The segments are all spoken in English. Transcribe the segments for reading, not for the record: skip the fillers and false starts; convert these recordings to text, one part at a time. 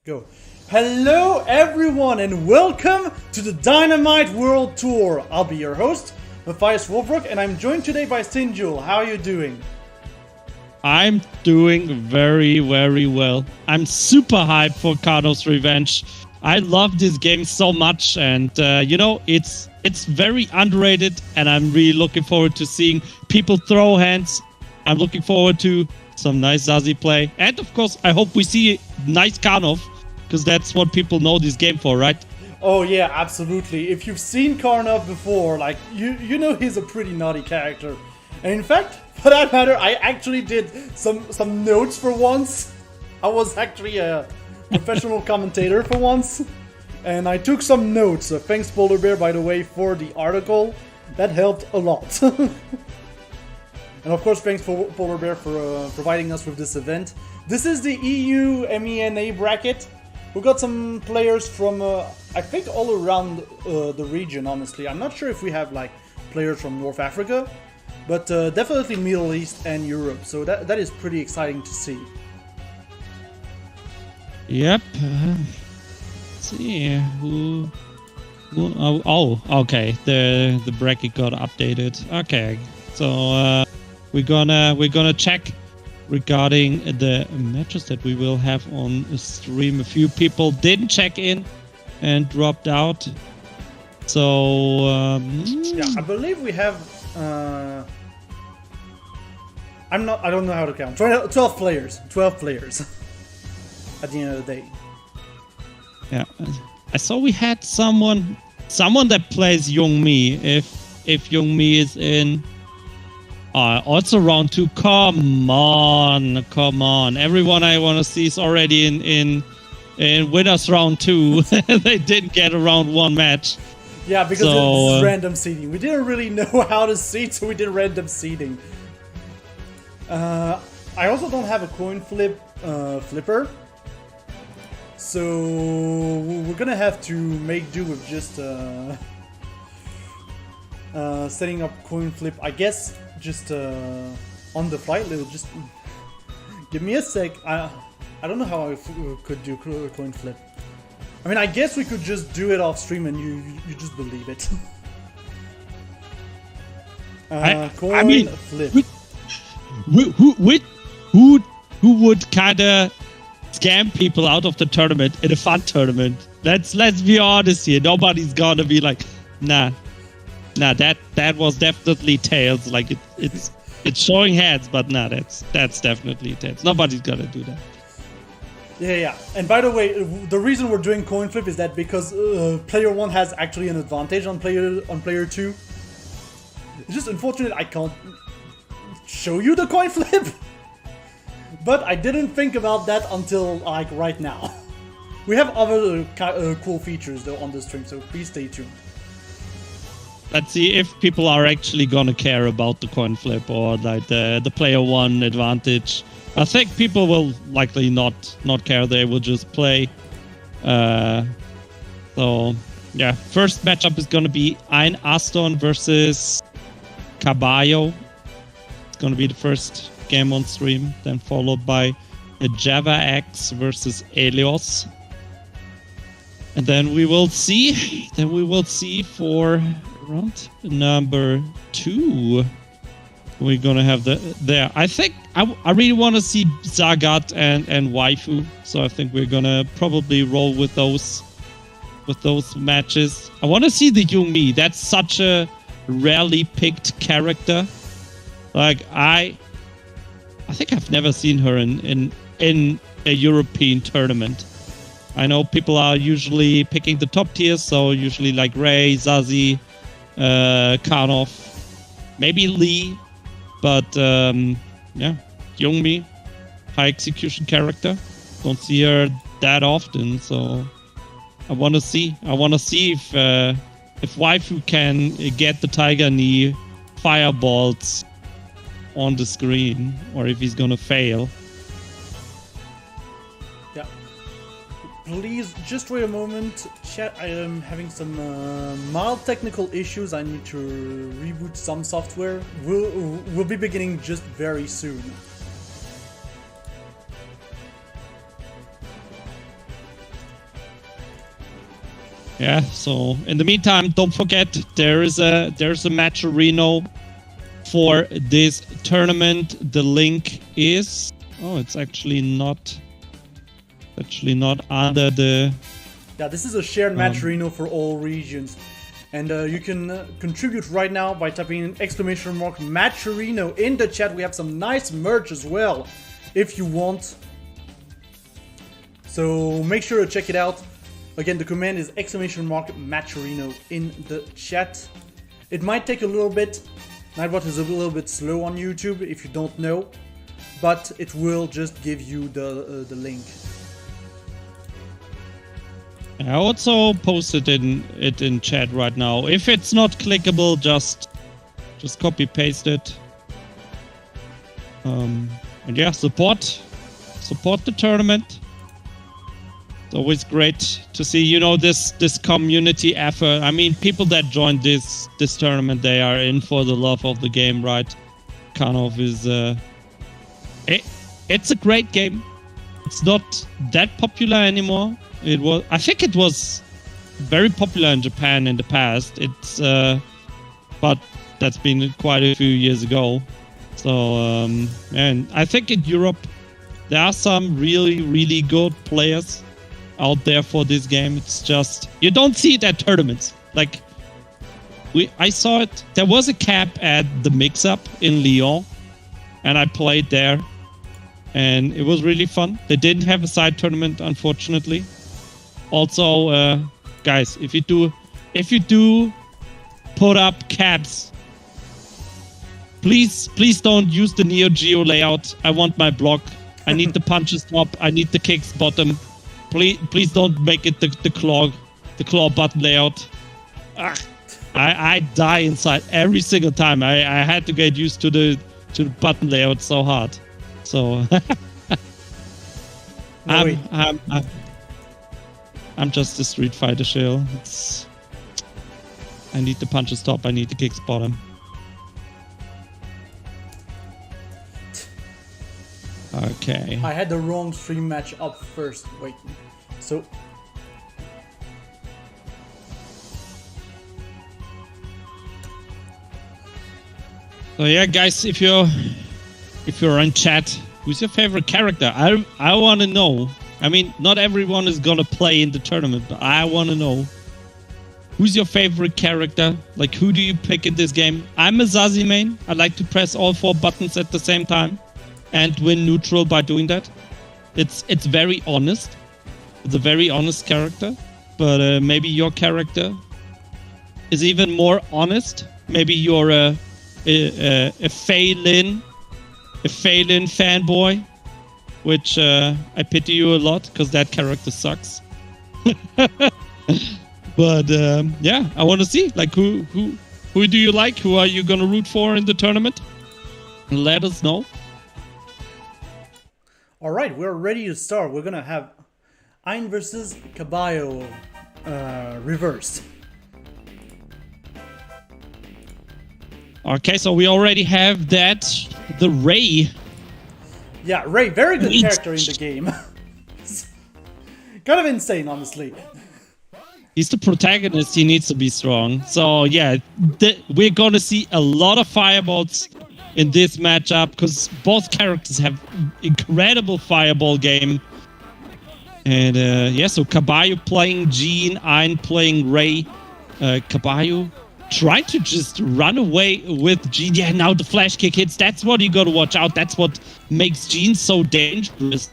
Go. Hello everyone and welcome to the Dynamite World Tour. I'll be your host, Mathias Wolfbrok, and I'm joined today by SinJul. How are you doing? I'm doing very, very well. I'm super hyped for Karnov's Revenge. I love this game so much, and it's very underrated, and I'm really looking forward to seeing people throw hands. I'm looking forward to some nice Zazie play, and of course, I hope we see nice Karnov, because that's what people know this game for, right? Oh yeah, absolutely. If you've seen Karnov before, like you know he's a pretty naughty character. And in fact, for that matter, I actually did some notes for once. I was actually a professional commentator for once, and I took some notes. Thanks PolarBair, by the way, for the article. That helped a lot. And of course, thanks for PolarBair for providing us with this event. This is the EUMENA bracket. We got some players from, I think, all around the region, honestly. I'm not sure if we have, like, players from North Africa, but definitely Middle East and Europe. So that is pretty exciting to see. Yep. Let's see who oh, okay. The bracket got updated. Okay, so we're gonna check regarding the matches that we will have on stream. A few people didn't check in and dropped out. So yeah, I believe we have. I don't know how to count. 12 players. 12 players. At the end of the day. Yeah, I saw we had someone that plays Youngmi. If Youngmi is in. Also round 2. Come on. Everyone I want to see is already in winners round 2. They didn't get a round 1 match. Yeah, because it's random seeding. We didn't really know how to seed, so we did random seeding. I also don't have a coin flipper. So we're gonna have to make do with just setting up coin flip. I guess just on the fly. Just give me a sec. I don't know how I could do coin flip. I mean, I guess we could just do it off stream and you just believe it. Coin flip. Who would kind of scam people out of the tournament in a fun tournament? Let's be honest here. Nobody's gonna be like, nah, that was definitely tails. Like it's showing heads, but nah, that's definitely tails. Nobody's gonna do that. Yeah. And by the way, the reason we're doing coin flip is that because player 1 has actually an advantage on player 2. It's just unfortunate I can't show you the coin flip. But I didn't think about that until like right now. We have other cool features though on the stream, so please stay tuned. Let's see if people are actually gonna care about the coin flip or like the player 1 advantage. I think people will likely not care. They will just play. So yeah, first matchup is gonna be Ein Aston versus Cabaio. It's gonna be the first game on stream, then followed by a JavaX versus Eleos. And then we will see. For round number 2. We're gonna have there. I think I really want to see Zarghatt and Waifu. So I think we're gonna probably roll with those matches. I want to see the Youngmi. That's such a rarely picked character. Like I think I've never seen her in a European tournament. I know people are usually picking the top tiers, so usually like Ray, Zazie, Karnov, maybe Lee, but yeah, Youngmi, high execution character. Don't see her that often, so I want to see if Waifu can get the Tiger Knee fireballs on the screen, or if he's gonna fail. Yeah. Please, just wait a moment. Chat, I am having some mild technical issues. I need to reboot some software. We'll be beginning just very soon. Yeah, so in the meantime, don't forget there's a match arena for this tournament. The link is it's actually not under the. Yeah, this is a shared match arena for all regions, and you can contribute right now by typing in !match arena in the chat. We have some nice merch as well, if you want. So make sure to check it out. Again, the command is !match arena in the chat. It might take a little bit. Nightbot is a little bit slow on YouTube if you don't know, but it will just give you the link. I also posted it in chat right now. If it's not clickable, just copy paste it. And yeah, support the tournament. It's always great to see, this community effort. I mean, people that join this tournament, they are in for the love of the game, right? Karnov is it's a great game. It's not that popular anymore. I think it was very popular in Japan in the past. It's but that's been quite a few years ago. So and I think in Europe there are some really, really good players out there for this game. It's just you don't see it at tournaments. Like I saw it. There was a cap at the Mix-Up in Lyon, and I played there, and it was really fun. They didn't have a side tournament, unfortunately. Also, guys, if you do put up caps, please don't use the Neo Geo layout. I want my block. I need the punches top. I need the kicks bottom. Please don't make it the claw button layout. I die inside every single time. I had to get used to the button layout so hard. So I'm just a Street Fighter shell. I need the punches top. I need the kicks bottom. Okay. I had the wrong stream match up first. Wait. So yeah, guys, if you're in chat, who's your favorite character? I want to know. I mean, not everyone is gonna play in the tournament, but I want to know who's your favorite character. Like, who do you pick in this game? I'm a Zazie main. I like to press all 4 buttons at the same time and win neutral by doing that. It's very honest. It's a very honest character, but maybe your character is even more honest. Maybe you're a Phelan fanboy, which I pity you a lot because that character sucks. But yeah, I want to see like who do you like? Who are you gonna root for in the tournament? Let us know. all right, we're ready to start. We're gonna have Ein versus Cabaio reversed. Okay, so we already have that. The Ray. Yeah, Ray, very good character in the game. Kind of insane, honestly. He's the protagonist. He needs to be strong. So yeah, we're gonna see a lot of fireballs in this matchup because both characters have incredible fireball game. And yeah, so Cabaio playing Jean, Ein playing Ray. Cabaio trying to just run away with Jean. Yeah, now the flash kick hits. That's what you gotta watch out. That's what makes Jean so dangerous.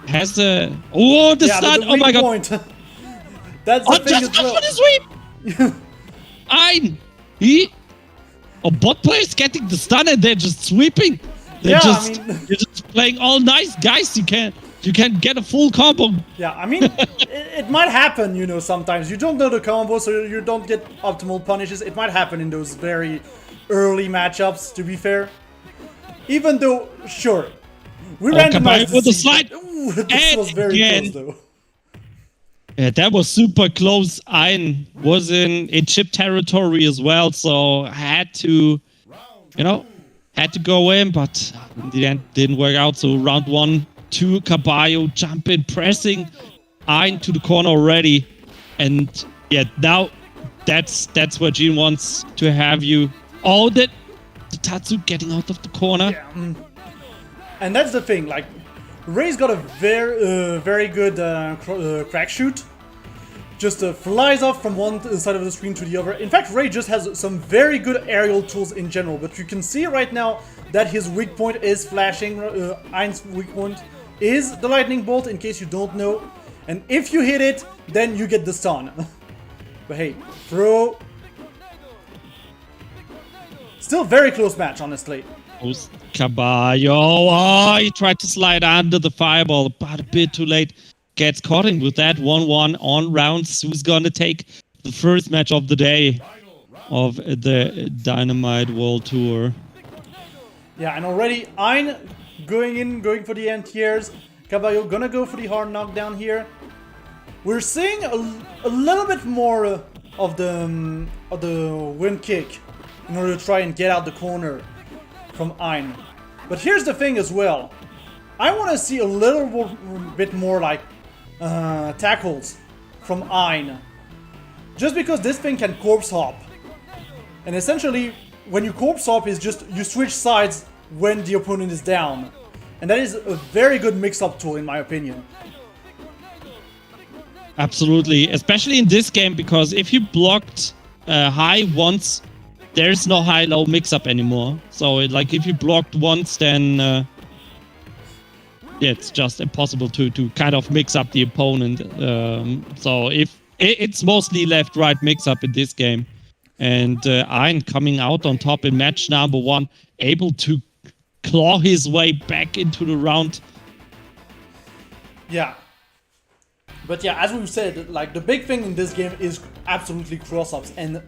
Has a the stun. Oh my god. Point. That's the thing as well. The sweep. Ein. Bot players getting the stun and they're just sweeping. They're you're just playing all nice, guys. You can get a full combo. Yeah, I mean, it might happen, you know, sometimes. You don't know the combo, so you don't get optimal punishes. It might happen in those very early matchups, to be fair. Even though, sure, we randomized with the slide. Ooh, this was very close, though. Yeah, that was super close. Ein was in chip territory as well, so had to go in, but in the end didn't work out. So round 1, 2, Cabaio jump in, pressing Ein to the corner already, and Yeah, now that's where Gene wants to have you. Oh, the Tatsu getting out of the corner. Yeah. And that's the thing, like, Ray's got a very good crack shoot. Just flies off from one side of the screen to the other. In fact, Ray just has some very good aerial tools in general, but you can see right now that his weak point is flashing. Ein's weak point is the lightning bolt, in case you don't know. And if you hit it, then you get the stun. But hey, throw. Still very close match, honestly. Cabaio. Oh, he tried to slide under the fireball, but a bit too late. Gets caught in with that 1-1 on rounds. Who's gonna take the first match of the day of the Dynamite World Tour? Yeah, and already Ein going for the anti-airs. Cabaio gonna go for the hard knockdown here. We're seeing a little bit more of the wind kick in order to try and get out the corner from Ein. But here's the thing as well. I want to see a little bit more like tackles from Ein. Just because this thing can corpse hop. And essentially, when you corpse hop is just you switch sides when the opponent is down. And that is a very good mix-up tool in my opinion. Absolutely, especially in this game, because if you blocked high once, there's no high-low mix-up anymore. So like if you blocked once, then yeah, it's just impossible to kind of mix up the opponent. So if it's mostly left-right mix-up in this game, and Ein coming out on top in match number 1, able to claw his way back into the round. Yeah. But yeah, as we've said, like the big thing in this game is absolutely cross-ups. And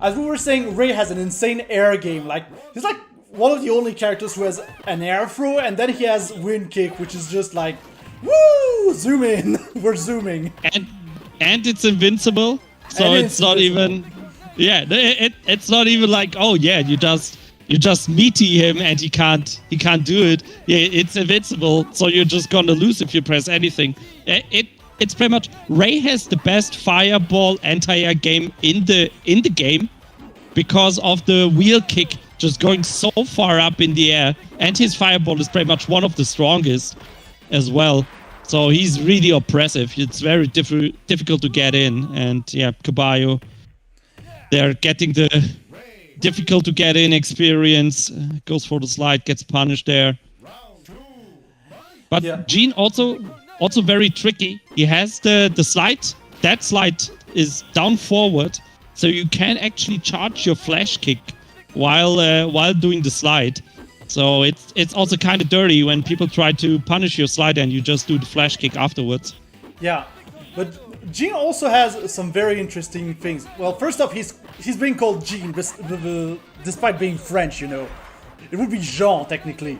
as we were saying, Ray has an insane air game. Like, he's like one of the only characters who has an air throw, and then he has wind kick, which is just like, woo! Zoom in. We're zooming. And it's invincible. So And it's not even... Yeah, it's not even like, oh yeah, you just meaty him and he can't do it. Yeah, it's invincible, so you're just gonna lose if you press anything. It's pretty much Ray has the best fireball anti-air game in the game because of the wheel kick just going so far up in the air, and his fireball is pretty much one of the strongest as well. So he's really oppressive. It's very difficult to get in, and yeah, Cabaio, they're getting the difficult to get in experience. Goes for the slide, gets punished there. But yeah. Gene also very tricky. He has the slide. That slide is down forward, so you can actually charge your flash kick while doing the slide. So it's also kind of dirty when people try to punish your slide and you just do the flash kick afterwards. Yeah, but Gene also has some very interesting things. Well, first off, he's being called Gene despite being French, you know. It would be Jean technically.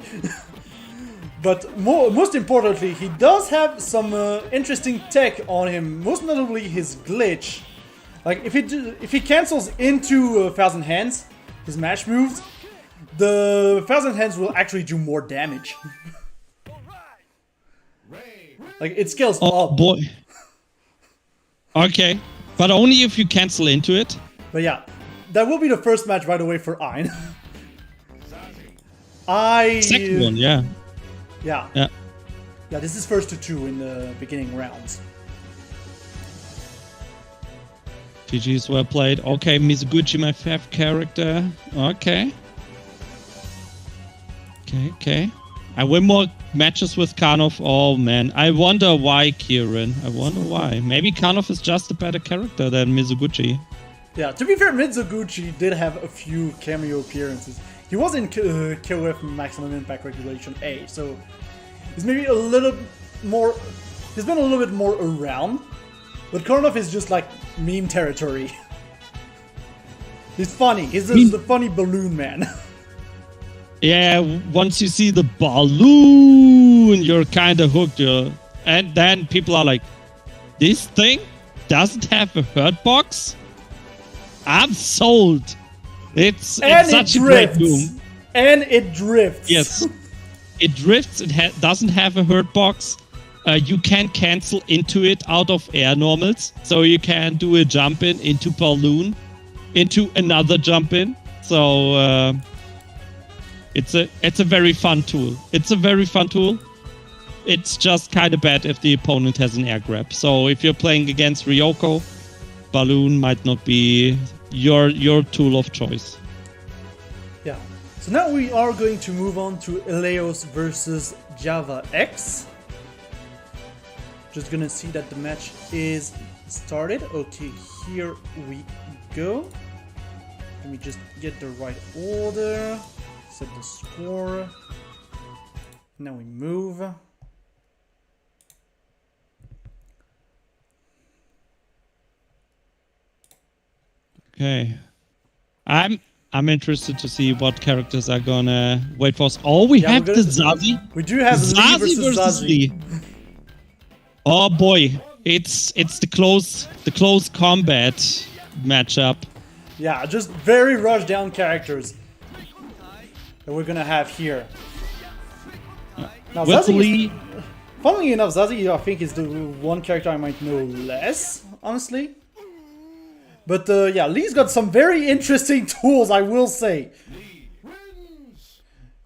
But most importantly, he does have some interesting tech on him. Most notably, his glitch. Like if he cancels into 1,000 Hands, his mash moves, the 1,000 Hands will actually do more damage. Like it scales up. Oh boy. Okay, but only if you cancel into it. But yeah, that will be the first match, by the way, for Ein. Second one, yeah. Yeah. Yeah. Yeah, this is first to 2 in the beginning rounds. GG's well played. Okay, Mizuguchi, my favorite character. Okay. Okay. I win more matches with Karnov. Oh man, I wonder why, Kieran. I wonder why. Maybe Karnov is just a better character than Mizuguchi. Yeah, to be fair, Mizuguchi did have a few cameo appearances. He was in KOF Maximum Impact Regulation A, so he's maybe a little more... He's been a little bit more around, but Karnov is just like meme territory. He's funny. He's the funny balloon man. Yeah, once you see the balloon, you're kind of hooked. And then people are like, this thing doesn't have a hurt box? I'm sold. It's such a great boom. And it drifts. Yes. It drifts. It doesn't have a hurt box. you can cancel into it out of air normals. So you can do a jump in into balloon, into another jump in. So it's a very fun tool. It's a very fun tool. It's just kind of bad if the opponent has an air grab. So if you're playing against Ryoko, balloon might not be your tool of choice. Yeah. So now we are going to move on to Eleos versus JavaX. Just gonna see that the match is started. Okay, here we go. Let me just get the right order. Set the score. Now we move. Okay. I'm interested to see what characters are gonna wait for us. Oh, we have the Zazie. We do have Zazie Lee versus Zazie. Lee. Oh boy, it's the close combat matchup. Yeah, just very rushed down characters that we're gonna have here. Now, With Zazie Lee, funnily enough, Zazie I think is the one character I might know less, honestly. But yeah, Lee's got some very interesting tools, I will say.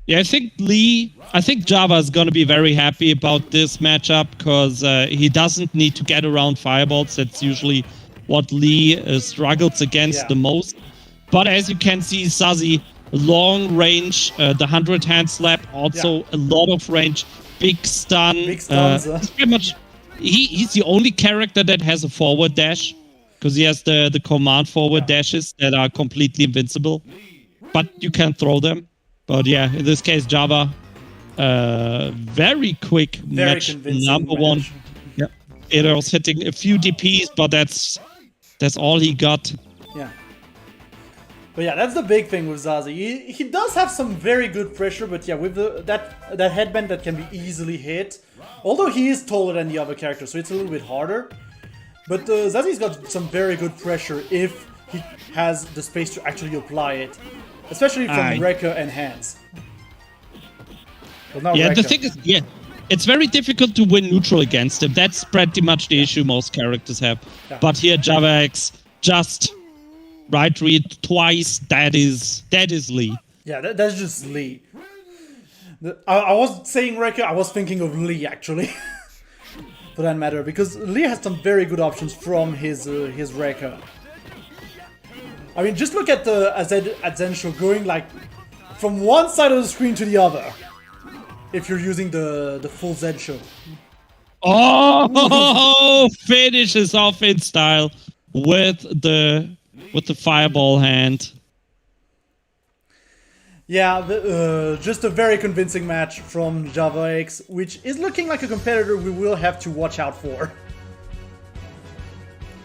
yeah, I think Java is gonna be very happy about this matchup because he doesn't need to get around fireballs. That's usually what Lee struggles against the most. But as you can see, Zazie, long range, the 100 hand slap, also a lot of range, big stun. Big stuns. He's pretty much he's the only character that has a forward dash because he has the command forward dashes that are completely invincible, but you can throw them. But yeah, in this case, Java, very quick match, number one. Yeah, it was hitting a few DPs, but that's all he got. Yeah. But yeah, that's the big thing with Zazie. He does have some very good pressure, but yeah, with that headband that can be easily hit. Although he is taller than the other characters, so it's a little bit harder. But Zazie's got some very good pressure if he has the space to actually apply it. Especially from Ryoko and hands. Well, yeah, the thing is, it's very difficult to win neutral against him. That's pretty much the issue most characters have. Yeah. But here, JavaX just right read twice. That is Lee. Yeah, that's just Lee. I was saying Ryoko, I was thinking of Lee actually. For that matter, because Lee has some very good options from his Ryoko. I mean, just look at the SinJul going like from one side of the screen to the other. If you're using the full SinJul. Oh, finishes off in style with the fireball hand. Yeah, just a very convincing match from JavaX, which is looking like a competitor we will have to watch out for.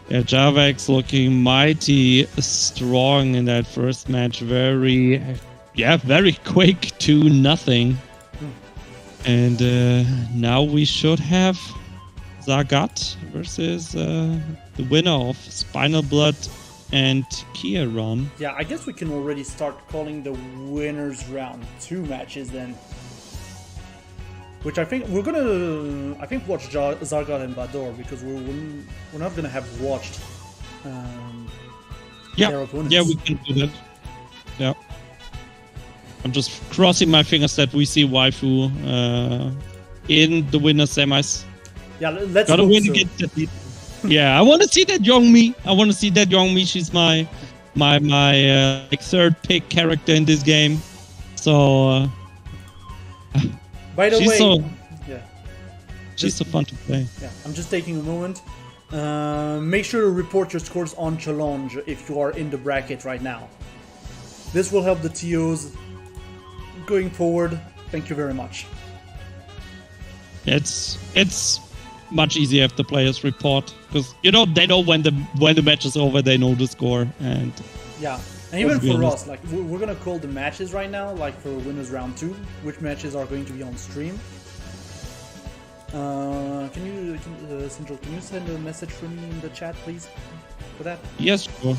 Yeah, JavaX looking mighty strong in that first match. Very quick 2-0. And now we should have Zarghatt versus the winner of SpinalBlood and Kieran. Yeah, I guess we can already start calling the winners round 2 matches then. Which I think we're gonna, watch Zarghatt and Badoor because we're not gonna have watched their opponents. Yeah, we can do that. Yeah. I'm just crossing my fingers that we see Waifu in the winner semis. Yeah, let's gotta hope win so. against the Yeah, I want to see that Youngmi. She's my like third pick character in this game. So. By the way, she's so fun to play. Yeah, I'm just taking a moment. Make sure to report your scores on challenge if you are in the bracket right now. This will help the TOs going forward. Thank you very much. It's much easier if the players report because they know when the match is over. They know the score and and even for us, like we're gonna call the matches right now, like for winners round 2, which matches are going to be on stream. SinJul, can you send a message for me in the chat, please, for that? Yes, sure.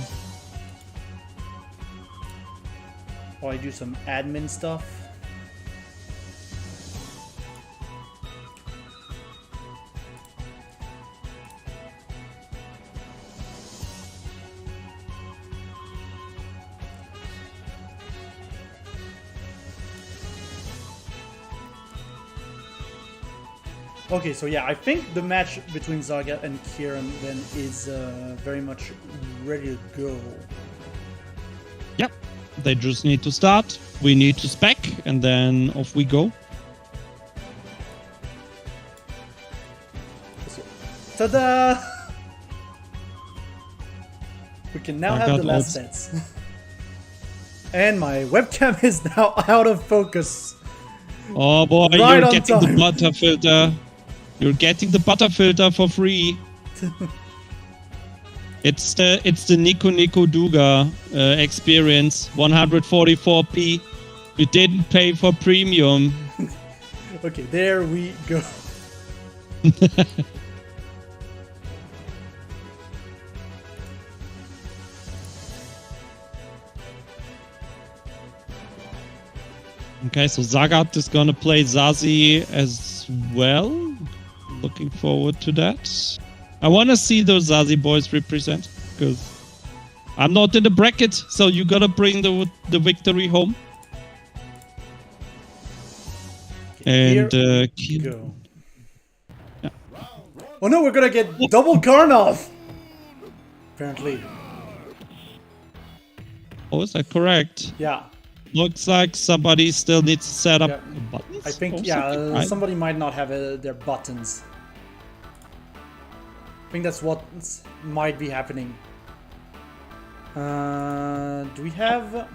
While I do some admin stuff. Okay, so yeah, I think the match between Zarghatt and Kieran then is very much ready to go. Yep. They just need to start. We need to spec, and then off we go. So, ta-da! We can now have the last sets. And my webcam is now out of focus. Oh boy, Right you're getting time. the butter filter. You're getting the butter filter for free. It's the Nico Nico Duga experience. 144p. You didn't pay for premium. Okay, there we go. Okay, so Zarghatt is gonna play Zazie as well. Looking forward to that. I wanna see those Zazie boys represent, because I'm not in the bracket, so you gotta bring the victory home. And Go. Yeah. Oh no, we're gonna get double Karnov! Apparently. Oh, is that correct? Yeah. Looks like somebody still needs to set up Yeah. buttons. I think, or yeah, something, right? somebody might not have their buttons. I think that's what might be happening. Do we have...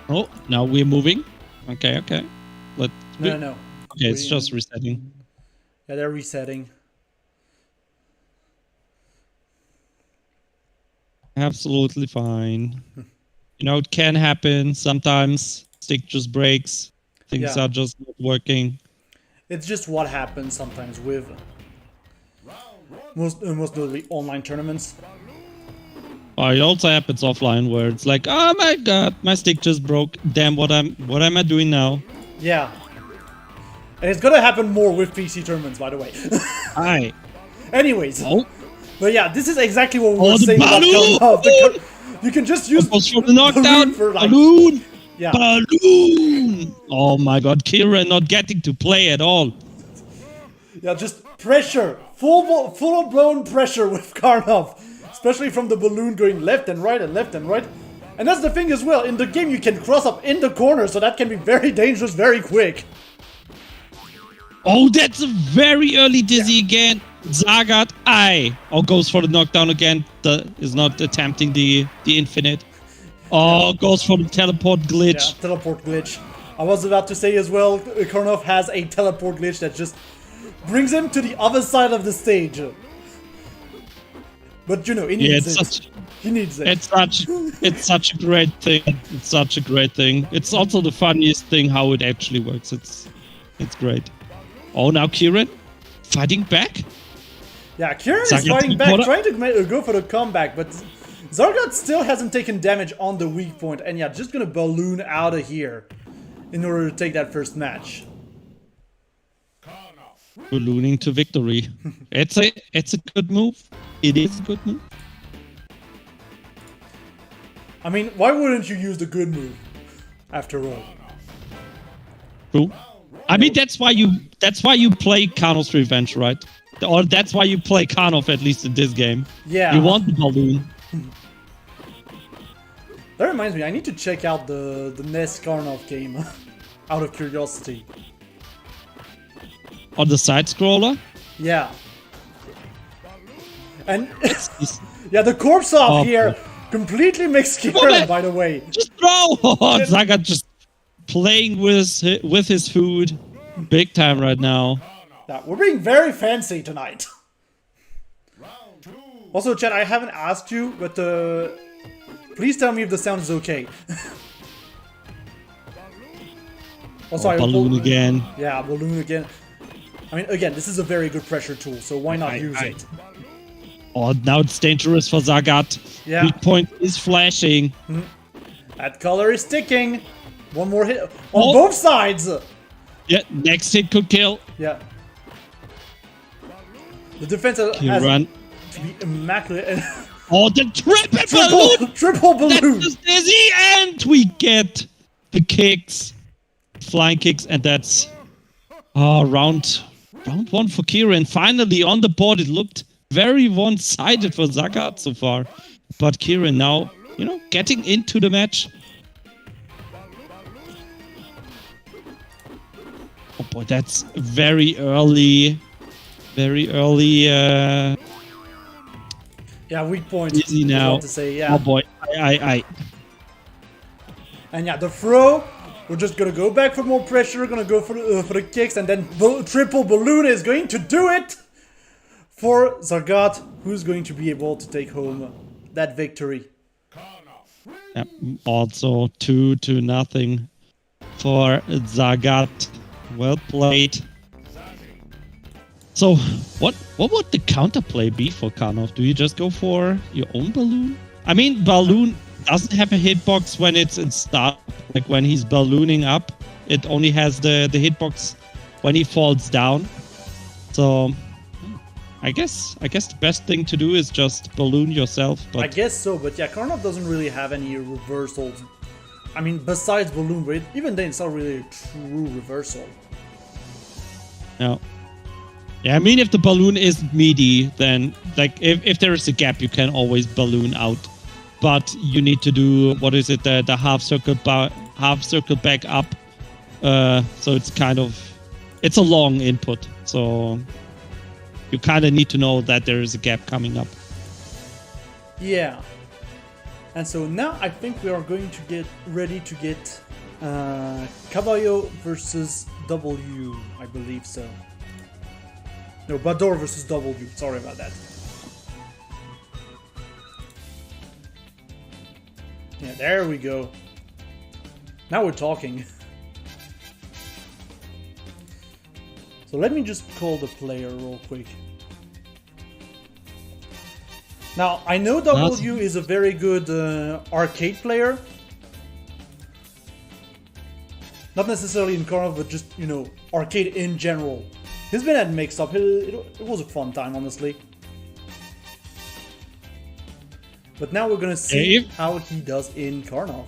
Oh, now we're moving. Okay, okay. No. Okay, it's just resetting. Yeah, they're resetting. Absolutely fine. You know, it can happen. Sometimes stick just breaks. Things Yeah. are just not working. It's just what happens sometimes with most notably online tournaments. It also happens offline where it's like, oh my god, my stick just broke. Damn, what am I doing now? Yeah. And it's gonna happen more with PC tournaments, by the way. Hi. Anyways. Oh, But yeah, this is exactly what we were the saying about balloon! Karnov. You can just use almost for the knockdown. for like, Balloon. yeah. Balloon. Oh my god, Kieran not getting to play at all. Yeah, just pressure. Full blown pressure with Karnov. Especially from the balloon going left and right and left and right. And that's the thing as well. In the game you can cross up in the corner, so that can be very dangerous very quick. Oh, that's a very early dizzy again. Zarghatt, goes for the knockdown again. Is not attempting the infinite. Oh, goes for the teleport glitch. Yeah, teleport glitch. I was about to say as well, Karnov has a teleport glitch that just brings him to the other side of the stage. But you know, he needs it. He needs it. It's such a great thing. It's such a great thing. It's also the funniest thing how it actually works. It's great. Oh, now Kieran fighting back. Yeah, Kieran is Zarghatt fighting back, Porter. trying to go for the comeback, but Zarghatt still hasn't taken damage on the weak point, and yeah, just gonna balloon out of here in order to take that first match. Ballooning to victory. It's a good move. It is a good move. I mean, why wouldn't you use the good move, after all? True. I mean, that's why you play Karnov's Revenge, right? Or that's why you play Karnov, at least in this game. Yeah. You want the balloon. That reminds me, I need to check out the NES Karnov game, out of curiosity. On the side scroller. Yeah. And yeah, the corpse off here completely makes Kieran, by the way. Just throw! Zarghatt just playing with his food, big time right now. Yeah, we're being very fancy tonight. Also, Chad, I haven't asked you, but please tell me if the sound is okay. Also, Balloon again. Yeah, balloon again. I mean, again, this is a very good pressure tool, so why not use it? Oh, now it's dangerous for Zarghatt. Yeah. Weak point is flashing. That color is sticking. One more hit on both sides. Yeah, next hit could kill. Yeah. The defense has Kieran. to be immaculate. Oh, the triple balloon! Triple balloon. That's just dizzy, and we get the kicks, flying kicks, and that's round round 1 for Kieran. Finally on the board. It looked very one-sided for Zarghatt so far. But Kieran now, you know, getting into the match. Oh boy, that's very early. Very early. Yeah, weak point. Easy now. To say, yeah. Oh boy, I. And yeah, the throw. We're just gonna go back for more pressure. Gonna go for the kicks, and then triple balloon is going to do it for Zarghatt, who's going to be able to take home that victory. Yep. Also 2-0 for Zarghatt. Well played. So, what would the counterplay be for Karnov? Do you just go for your own balloon? I mean, balloon doesn't have a hitbox when it's in start. Like when he's ballooning up, it only has the hitbox when he falls down. So, I guess the best thing to do is just balloon yourself. But I guess so, but yeah, Karnov doesn't really have any reversals. I mean, besides balloon, but even then, it's not really a true reversal. No. Yeah, I mean, if the balloon isn't meaty, then like if there is a gap, you can always balloon out. But you need to do, what is it, the half circle back up. So it's kind of, it's a long input. So you kind of need to know that there is a gap coming up. Yeah. And so now I think we are going to get ready to get Cabaio versus W, I believe so. No, Badoor versus W. Sorry about that. Yeah, there we go. Now we're talking. So let me just call the player real quick. Now, I know W is a very good arcade player. Not necessarily in Karnov, but just, you know, arcade in general. He's been at mix-up. It was a fun time, honestly. But now we're gonna see how he does in Karnov.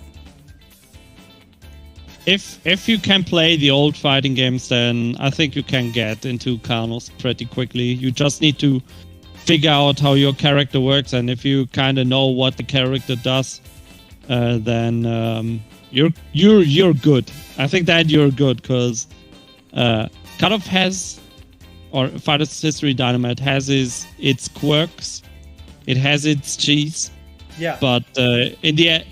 If you can play the old fighting games, then I think you can get into Karnov pretty quickly. You just need to figure out how your character works, and if you kind of know what the character does, then you're good. I think that you're good because Karnov has, or Fighters History Dynamite has its quirks, it has its cheese. Yeah. But in the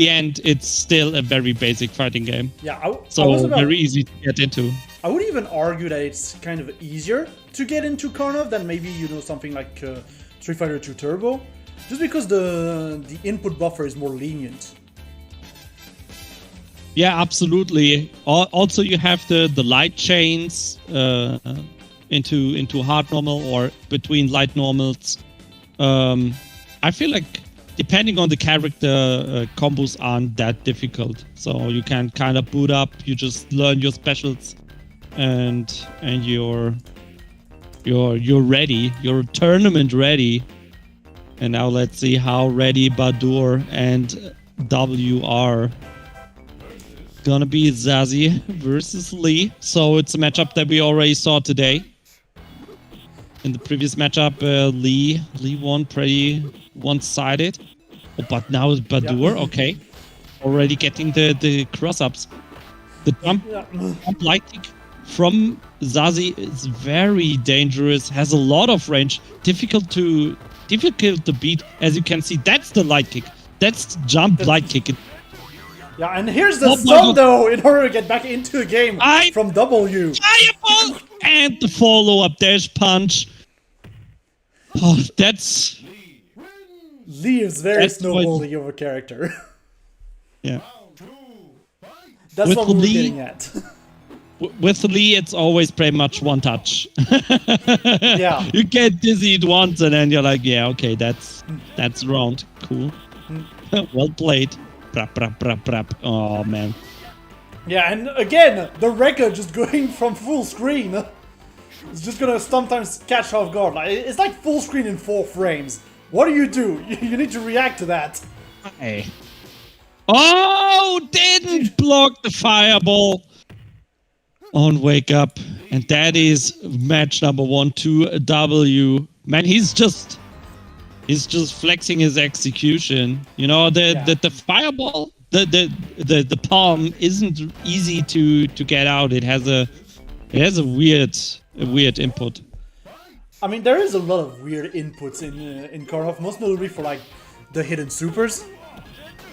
end, it's still a very basic fighting game. Yeah. Very easy to get into. I would even argue that it's kind of easier to get into Karnov than maybe, you know, something like Street Fighter 2 Turbo, just because the input buffer is more lenient. Yeah, absolutely. Also, you have the light chains into hard normal or between light normals. I feel like depending on the character, combos aren't that difficult. So you can kind of boot up. You just learn your specials, and you're ready. You're tournament ready. And now let's see how ready Badoor and W are. Gonna be Zazie versus Lee. So it's a matchup that we already saw today. In the previous matchup, Lee won pretty one-sided. Oh, but now it's Badoor. Yeah. Okay. Already getting the cross-ups. The jump light kick from Zazie is very dangerous. Has a lot of range. Difficult to beat. As you can see, that's the light kick. That's jump light kick. Yeah, and here's the stun though, in order to get back into the game from W. Fireball! And the follow-up dash punch. Oh, that's... Lee is very snowballing of a character. Yeah. That's what we're getting at. With Lee, it's always pretty much one touch. Yeah. You get dizzied once and then you're like, yeah, okay, that's round. Cool. Well played. Brap, brap, brap, brap. Oh, man. Yeah, and again, the record just going from full screen. It's just gonna sometimes catch off guard. Like, it's like full screen in 4 frames. What do? You need to react to that. Hey. Oh, didn't block the fireball. on Wake Up. And that is match number 1 to W. Man, he's just flexing his execution. You know, the fireball, the palm isn't easy to get out. It has a weird input. I mean, there is a lot of weird inputs in Karnov, most notably for like the hidden supers.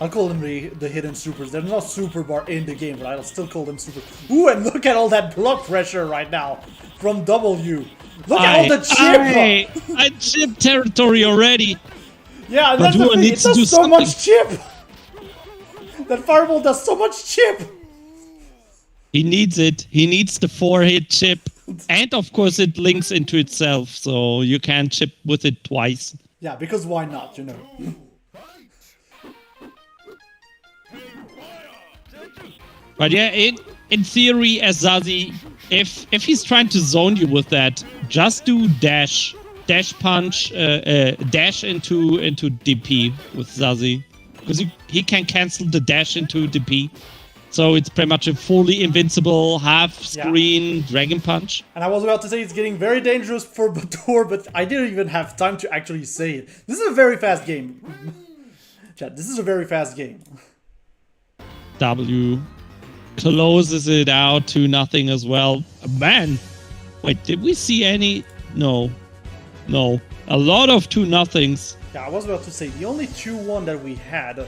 I'll call them the hidden supers. They're not super bar in the game, but I'll still call them super. Ooh, and look at all that blood pressure right now from W. Look at all the chip! I chip territory already. Yeah, and that's the thing, it does so much chip! That fireball does so much chip! He needs it. He needs the 4-hit chip. And of course it links into itself, so you can chip with it twice. Yeah, because why not, you know? But yeah, in theory, as Zazie, if he's trying to zone you with that, just do dash punch, dash into DP with Zazie, because he can cancel the dash into DP. So it's pretty much a fully invincible half screen dragon punch. And I was about to say it's getting very dangerous for Badoor, but I didn't even have time to actually say it. This is a very fast game. Chat, this is a very fast game. W closes it out 2-0 as well. Man, wait, did we see any? No. A lot of 2-0s. Yeah, I was about to say the only 2-1 that we had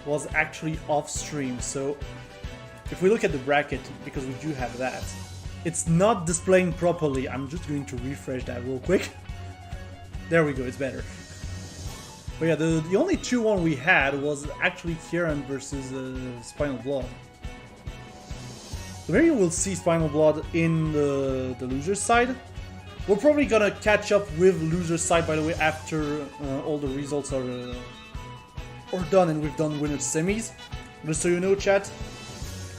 was actually off stream. So if we look at the bracket, because we do have that, it's not displaying properly. I'm just going to refresh that real quick. There we go, it's better. But yeah, the only 2-1 we had was actually Kieran versus SpinalBlood. So maybe we'll see SpinalBlood in the loser's side. We're probably gonna catch up with loser's side, by the way, after all the results are done and we've done winners semis. Just so you know, chat,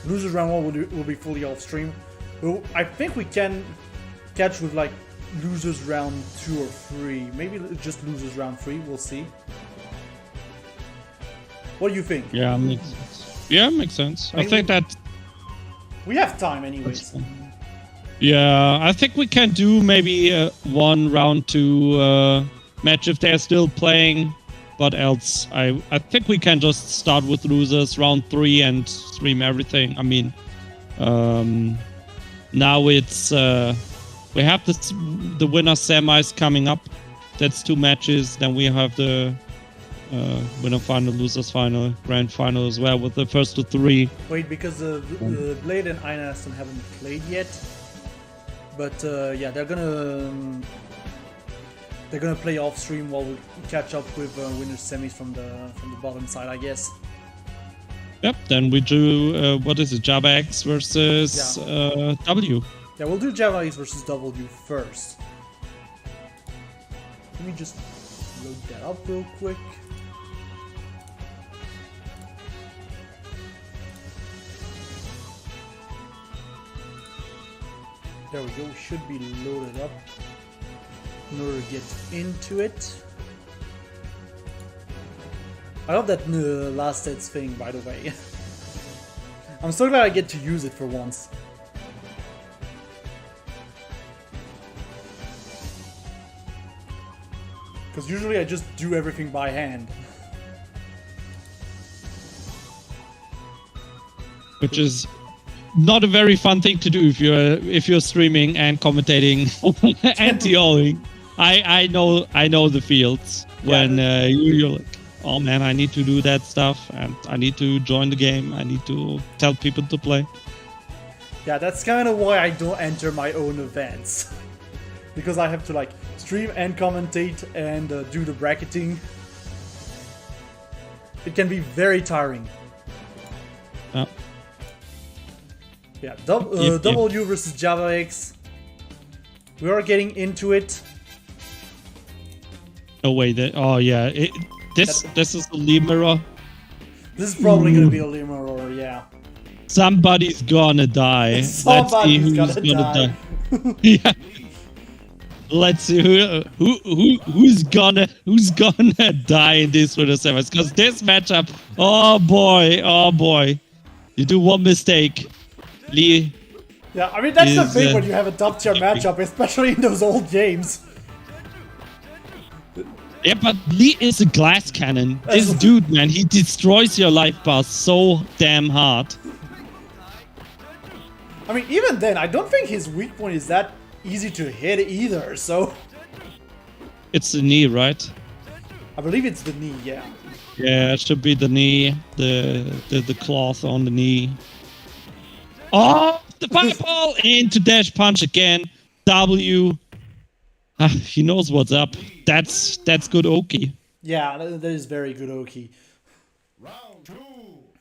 losers round 1 will be fully off stream. But I think we can catch with like losers round 2 or 3. Maybe just losers round 3, we'll see. What do you think? Yeah, makes sense. Yeah, makes sense. I think that we have time anyways. Yeah, I think we can do maybe 1 round 2 match if they're still playing. But else, I think we can just start with losers round 3 and stream everything. I mean, now it's we have the winner semis coming up. That's 2 matches. Then we have the winner final, losers final, grand final as well with the first 3. Wait, because Blade and Einaston haven't played yet. But yeah, they're gonna play off stream while we catch up with winners semis from the bottom side, I guess. Yep. Then we do what is it? JavaX versus W. Yeah, we'll do JavaX versus W first. Let me just load that up real quick. There we go, we should be loaded up in order to get into it. I love that last sets thing, by the way. I'm so glad I get to use it for once. Because usually I just do everything by hand. Which is not a very fun thing to do if you're streaming and commentating and TOing. I know the fields when you're like, oh man, I need to do that stuff and I need to join the game. I need to tell people to play. Yeah, that's kind of why I don't enter my own events. Because I have to like stream and commentate and do the bracketing. It can be very tiring. Yeah, W versus JavaX. We are getting into it. Oh wait, oh yeah, this is a Lee mirror. This is probably gonna be a Lee mirror, yeah. Somebody's gonna die. Somebody's gonna die. Yeah. Let's see who's gonna die in this winner semis, because this matchup, oh boy, you do one mistake, Lee Yeah, I mean, that's the is, thing when you have a top tier matchup, especially in those old games. Yeah, but Lee is a glass cannon. This dude, man, he destroys your life bar so damn hard. I mean, even then, I don't think his weak point is that easy to hit either, so... It's the knee, right? I believe it's the knee, yeah. Yeah, it should be the knee, the cloth on the knee. Oh, the fireball into dash punch again. W. He knows what's up. That's good Oki. Yeah, that is very good Oki. Round 2,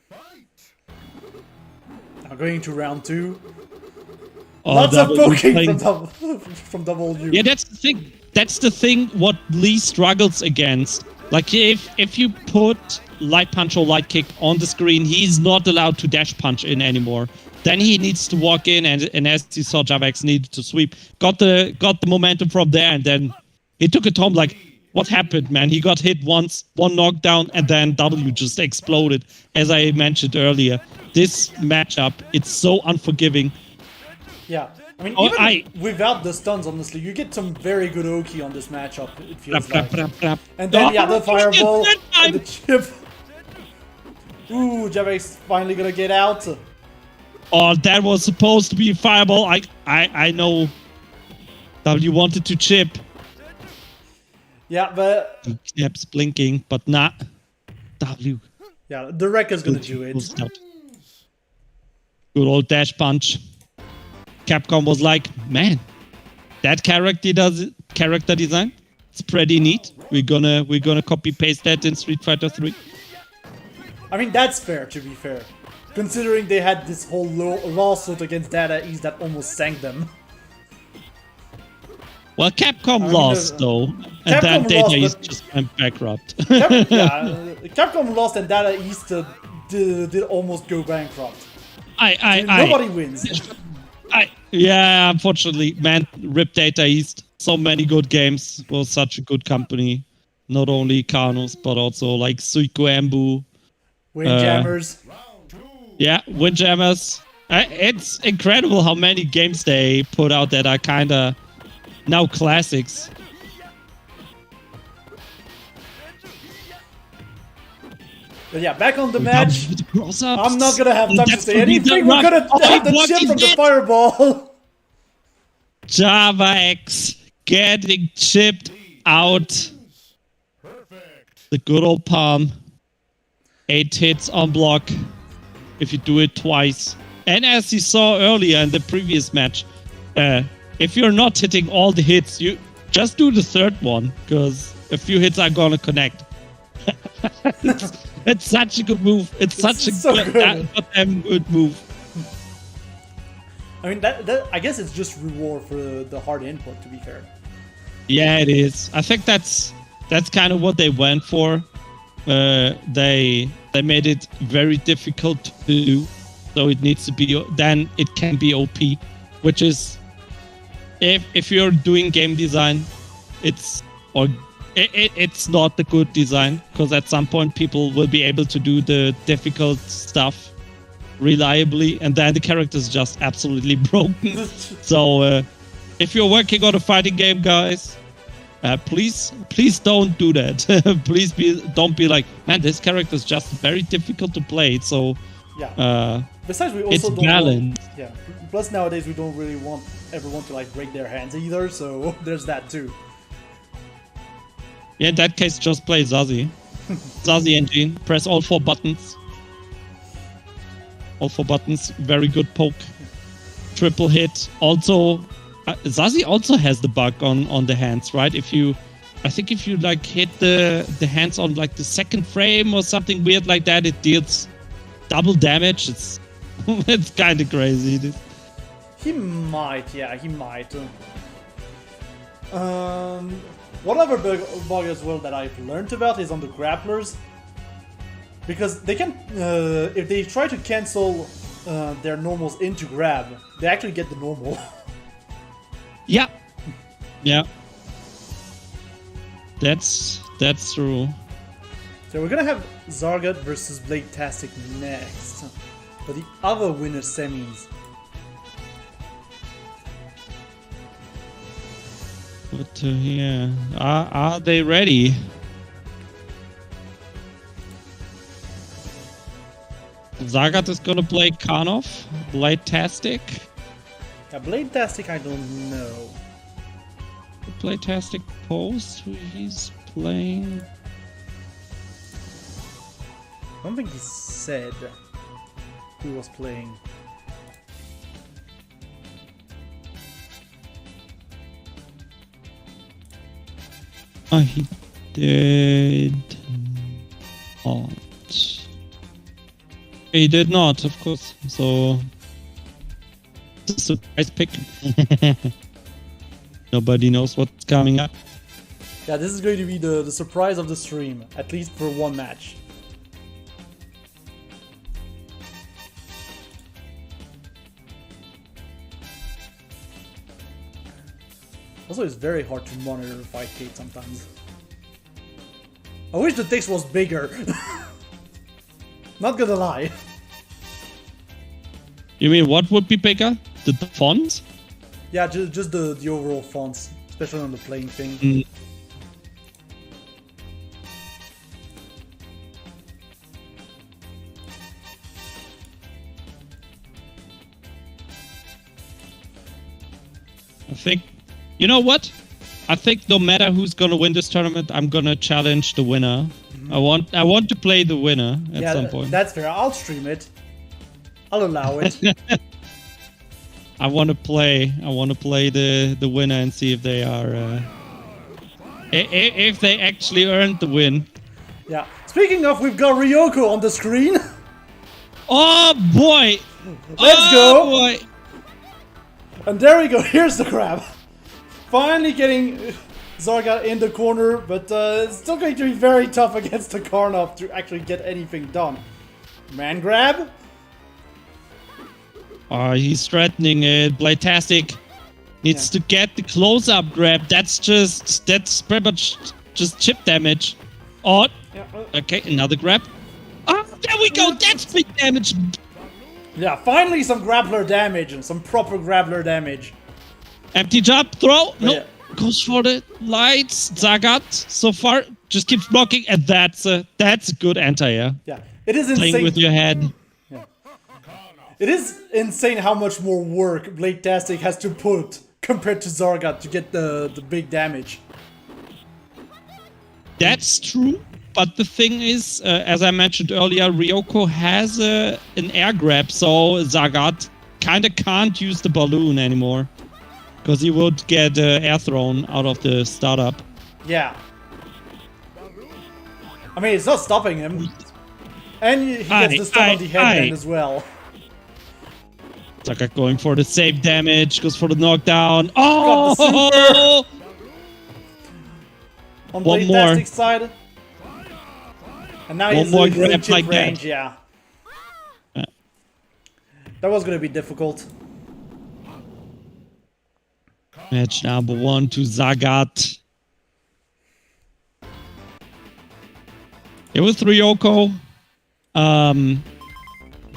fight! Now going to round 2. Oh, Lots of poking playing... from W. Yeah, that's the thing. That's the thing what Lee struggles against. Like, if you put light punch or light kick on the screen, he's not allowed to dash punch in anymore. Then he needs to walk in, and as you saw, JavaX needed to sweep. Got the momentum from there, and then he took it home. Like, what happened, man? He got hit once, one knockdown, and then W just exploded. As I mentioned earlier, this matchup, it's so unforgiving. Yeah. I mean, even without the stuns, honestly, you get some very good Oki on this matchup, it feels like. And then, yeah, the fireball and the chip. Ooh, JavaX finally gonna get out. Oh, that was supposed to be a fireball. I know W wanted to chip. Yeah, but... He keeps blinking, but not W. Yeah, the Wrecker's gonna do it. Good old dash punch. Capcom was like, man, that character design, it's pretty neat. We're gonna copy paste that in Street Fighter 3. I mean, that's fair, to be fair. Considering they had this whole lawsuit against Data East that almost sank them. Well, Capcom lost, though. And then Data East just went bankrupt. Capcom lost and Data East did almost go bankrupt. Nobody wins. Yeah, unfortunately, man, rip Data East. So many good games. Was such a good company. Not only Karnov, but also like Suiko Embu. Windjammers. Yeah, Windjammers. It's incredible how many games they put out that are kind of now classics. But yeah, back on the match. I'm not gonna have time to say anything. We're gonna have the chip from the fireball. JavaX getting chipped out. The good old palm. 8 hits on block if you do it twice. And as you saw earlier in the previous match, if you're not hitting all the hits, you just do the third one, because a few hits are gonna connect. It's such a good move. It's such a goddamn good move. I mean, that I guess it's just reward for the hard input, to be fair. Yeah, it is. I think that's kind of what they went for. They made it very difficult to do, so it needs to be. Then it can be OP, which is if you're doing game design, it's not the good design, because at some point people will be able to do the difficult stuff reliably, and then the character is just absolutely broken. So if you're working on a fighting game, guys, please don't do that. Don't be like, man, this character is just very difficult to play. So yeah. Besides, we also don't balanced. Yeah. Plus, nowadays we don't really want everyone to like break their hands either. So there's that too. Yeah, in that case, just play Zazie. Zazie engine. Press all 4 buttons. All 4 buttons. Very good poke. Triple hit. Also, Zazie also has the bug on the hands, right? I think if you like hit the hands on like the second frame or something weird like that, it deals double damage. It's it's kind of crazy. He might, yeah, he might. One other bug as well that I've learned about is on the grapplers, because they can, if they try to cancel their normals into grab, they actually get the normal. Yeah. That's true. So we're gonna have Zarghatt versus Bladetastic next for the other winner semis. But yeah, are they ready? Zarghatt is gonna play Karnov, Bladetastic. Yeah, Bladetastic, I don't know. Bladetastic post who he's playing. I don't think he said who was playing. He did not. He did not, of course. So, it's a surprise pick. Nobody knows what's coming up. Yeah, this is going to be the surprise of the stream, at least for one match. Also, it's very hard to monitor the fight gate sometimes. I wish the text was bigger. Not gonna lie. You mean what would be bigger? The font? Yeah, just the overall fonts, especially on the playing thing. Mm. I think, you know what? I think no matter who's gonna win this tournament, I'm gonna challenge the winner. Mm-hmm. I want to play the winner at some point. That's fair. I'll stream it. I'll allow it. I want to play the winner and see if they are if they actually earned the win. Yeah. Speaking of, we've got Ryoko on the screen. Oh boy! Let's go! Boy. And there we go. Here's the grab. Finally getting Zarghatt in the corner, but it's still going to be very tough against the Karnov to actually get anything done. Man grab. He's threatening it. Bladetastic needs to get the close-up grab. That's pretty much just chip damage. Oh, okay, another grab. Oh, there we go. That's big damage. Yeah, finally some grappler damage and some proper grappler damage. Empty jump, throw. No, yeah. Goes for the lights. Zarghatt so far just keeps blocking, and that's a good anti-air. Yeah, it is insane. Playing with your head. Yeah. It is insane how much more work Bladetastic has to put compared to Zarghatt to get the big damage. That's true, but the thing is, as I mentioned earlier, Ryoko has an air grab, so Zarghatt kind of can't use the balloon anymore. Because he would get air thrown out of the startup. Yeah. I mean, it's not stopping him. And he gets the stun on the headband as well. Zarghatt going for the save damage, goes for the knockdown. Oh! On Bladetastic side. And now he's in chip like range, that. yeah. That was going to be difficult. Match number 1 to Zarghatt. It was Ryoko.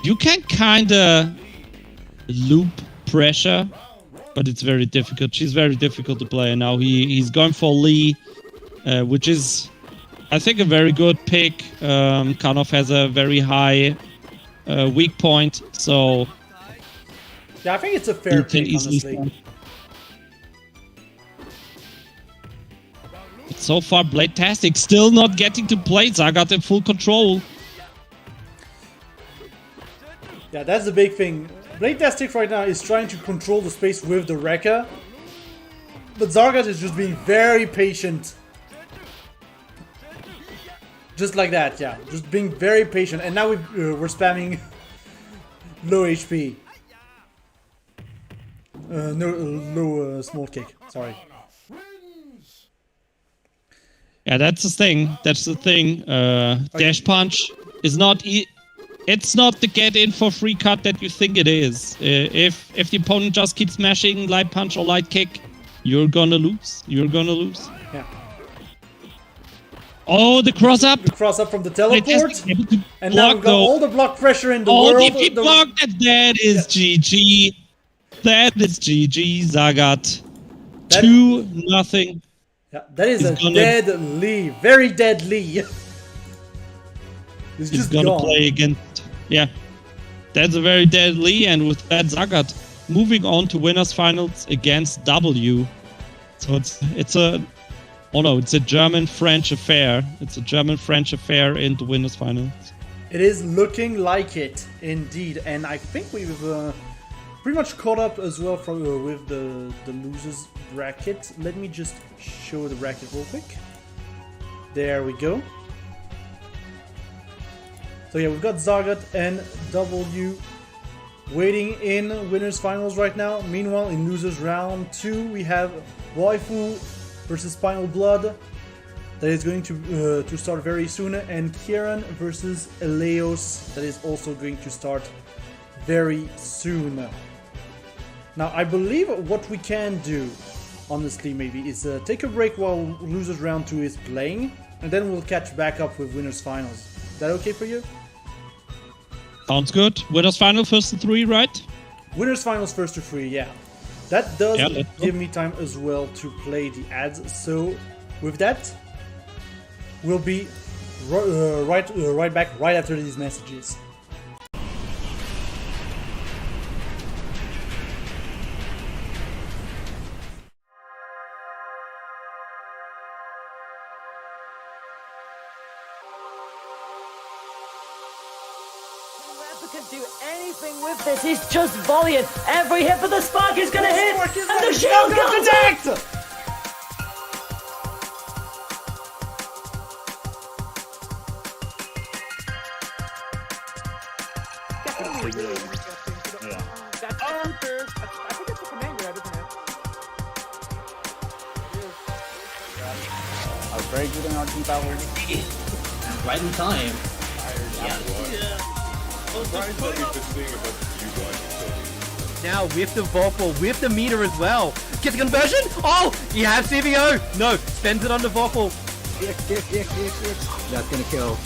You can kinda loop pressure, but it's very difficult. She's very difficult to play, and now he's going for Lee, which is, I think, a very good pick. Karnov has a very high weak point, so yeah, I think it's a fair pick, honestly. So far, Bladetastic still not getting to play. Zarghatt in full control. Yeah, that's the big thing. Bladetastic right now is trying to control the space with the Rekka. But Zarghatt is just being very patient. Just like that, yeah. Just being very patient. And now we're spamming low HP. Low small kick, sorry. Yeah, that's the thing. That's the thing. Dash punch is not. It's not the get in for free cut that you think it is. If the opponent just keeps smashing light punch or light kick, you're gonna lose. You're gonna lose. Yeah. Oh, the cross up. The cross up from the teleport. And now we've got all the block pressure in the world. Oh, if blocked that is GG. That is GG, Zarghatt. 2-0. Yeah, that is He's a gonna- deadly, very deadly. He's He's just gonna gone. play against. Yeah, that's a very deadly, and with that, Zarghatt moving on to winners finals against W. So it's a German-French affair. It's a German-French affair in the winners finals. It is looking like it, indeed. And I think we've pretty much caught up as well from with the losers bracket. Let me just show the bracket real quick. There we go. So yeah, we've got Zarghatt and W waiting in winners finals right now. Meanwhile, in losers round 2, we have Waifu versus SpinalBlood. That is going to start very soon, and Kieran versus Eleos. That is also going to start very soon. Now, I believe what we can do, honestly, maybe, is take a break while losers round 2 is playing, and then we'll catch back up with winners finals. Is that okay for you? Sounds good. Winners final first to 3, right? Winners finals first to 3, yeah. That does Yeah, let's go. give me time as well to play the ads. So with that, we'll be right back right after these messages. Can do anything with this. He's just volleying. Every hit for the spark is gonna hit, and the shield comes out. connect! I was very good in our deep hour. Right in time. Now with the Vorpal, with the meter as well. Gets a conversion? Oh! You have CVO! No, spends it on the Vorpal. That's gonna kill.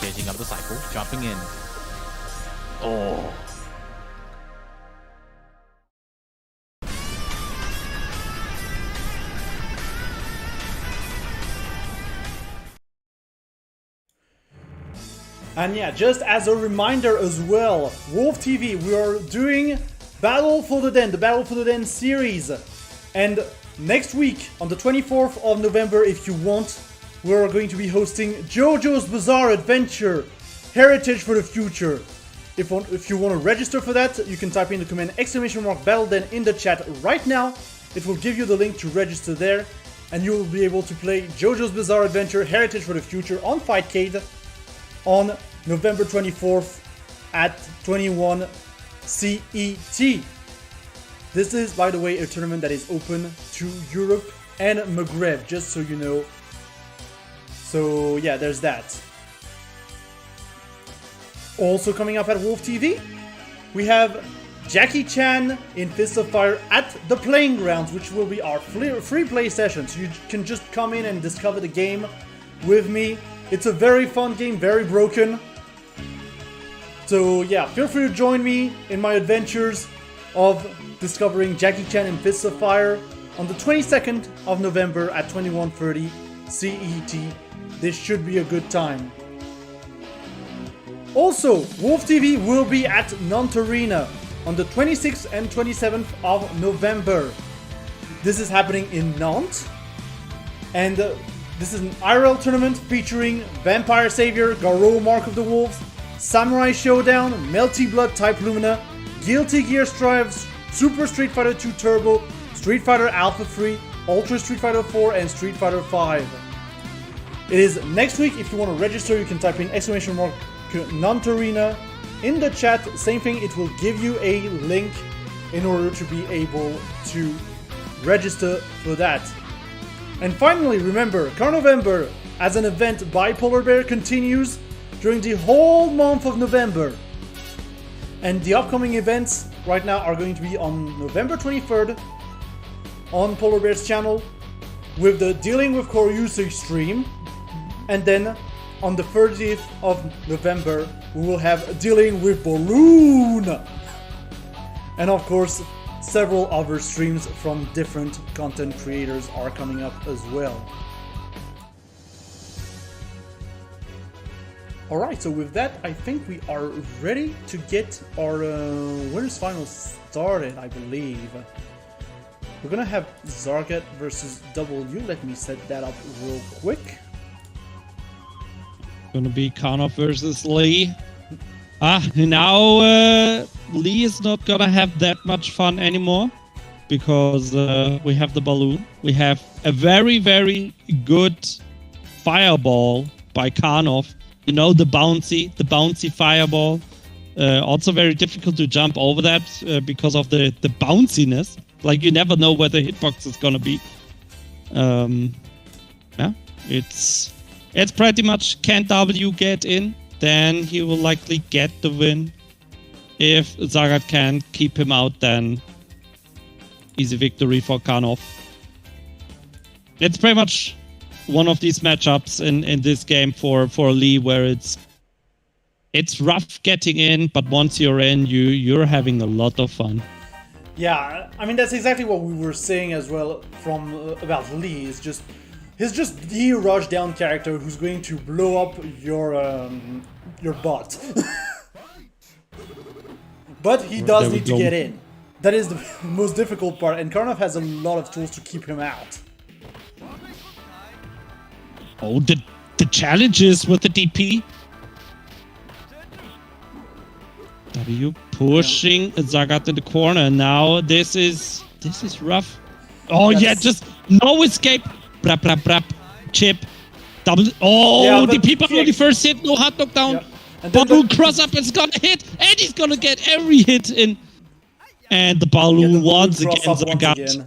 Changing up the cycle, jumping in. And yeah, just as a reminder as well, Wolf TV, we are doing Battle for the Den, the Battle for the Den series. And next week, on the 24th of November, if you want, we're going to be hosting JoJo's Bizarre Adventure, Heritage for the Future. If you want to register for that, you can type in the command !BattleDen in the chat right now. It will give you the link to register there, and you will be able to play JoJo's Bizarre Adventure, Heritage for the Future on Fightcade on November 24th at 21 CET. This is, by the way, a tournament that is open to Europe and Maghreb, just so you know. So yeah, there's that. Also coming up at Wolf TV, we have Jackie Chan in Fist of Fire at the Playing Grounds, which will be our free play session. So you can just come in and discover the game with me. It's a very fun game, very broken. So yeah, feel free to join me in my adventures of discovering Jackie Chan in Fists of Fire on the 22nd of November at 21:30 CET. This should be a good time. Also, Wolf TV will be at Nantes Arena on the 26th and 27th of November. This is happening in Nantes, and this is an IRL tournament featuring Vampire Savior, Garou Mark of the Wolves, Samurai Showdown, Melty Blood Type Lumina, Guilty Gear Strives, Super Street Fighter 2 Turbo, Street Fighter Alpha 3, Ultra Street Fighter 4, and Street Fighter 5. It is next week. If you want to register, you can type in Nantes Arena in the chat. Same thing, it will give you a link in order to be able to register for that. And finally, remember, Karnovember as an event by PolarBair continues during the whole month of November. And the upcoming events right now are going to be on November 23rd on PolarBair's channel with the Dealing with Koryusei stream. And then on the 30th of November, we will have Dealing with Balloon. And of course, several other streams from different content creators are coming up as well. Alright, so with that, I think we are ready to get our winners finals started, I believe. We're gonna have Zarghatt versus W. Let me set that up real quick. Gonna be Karnov versus Lee. Now Lee is not gonna have that much fun anymore because we have the balloon. We have a very, very good fireball by Karnov. You know, the bouncy fireball. Also very difficult to jump over that because of the bounciness. Like, you never know where the hitbox is gonna be. Yeah, it's pretty much, can W get in, then he will likely get the win. If Zarghatt can keep him out, then easy victory for Karnov. It's pretty much one of these matchups in this game for Lee where it's rough getting in, but once you're in, you're having a lot of fun. Yeah, I mean, that's exactly what we were saying as well from about Lee. He's just the rush down character who's going to blow up your butt. But he does need to get in. That is the most difficult part, and Karnov has a lot of tools to keep him out. Oh, the challenges with the DP. W pushing Zarghatt in the corner. Now this is rough. Oh yeah, just no escape. Brap, brap, brap. Chip. Double. Oh, yeah, the people on the first hit, no hard knockdown. Yeah. And Balloon cross up, it's gonna hit, and he's gonna get every hit in. And the balloon once again, Zarghatt.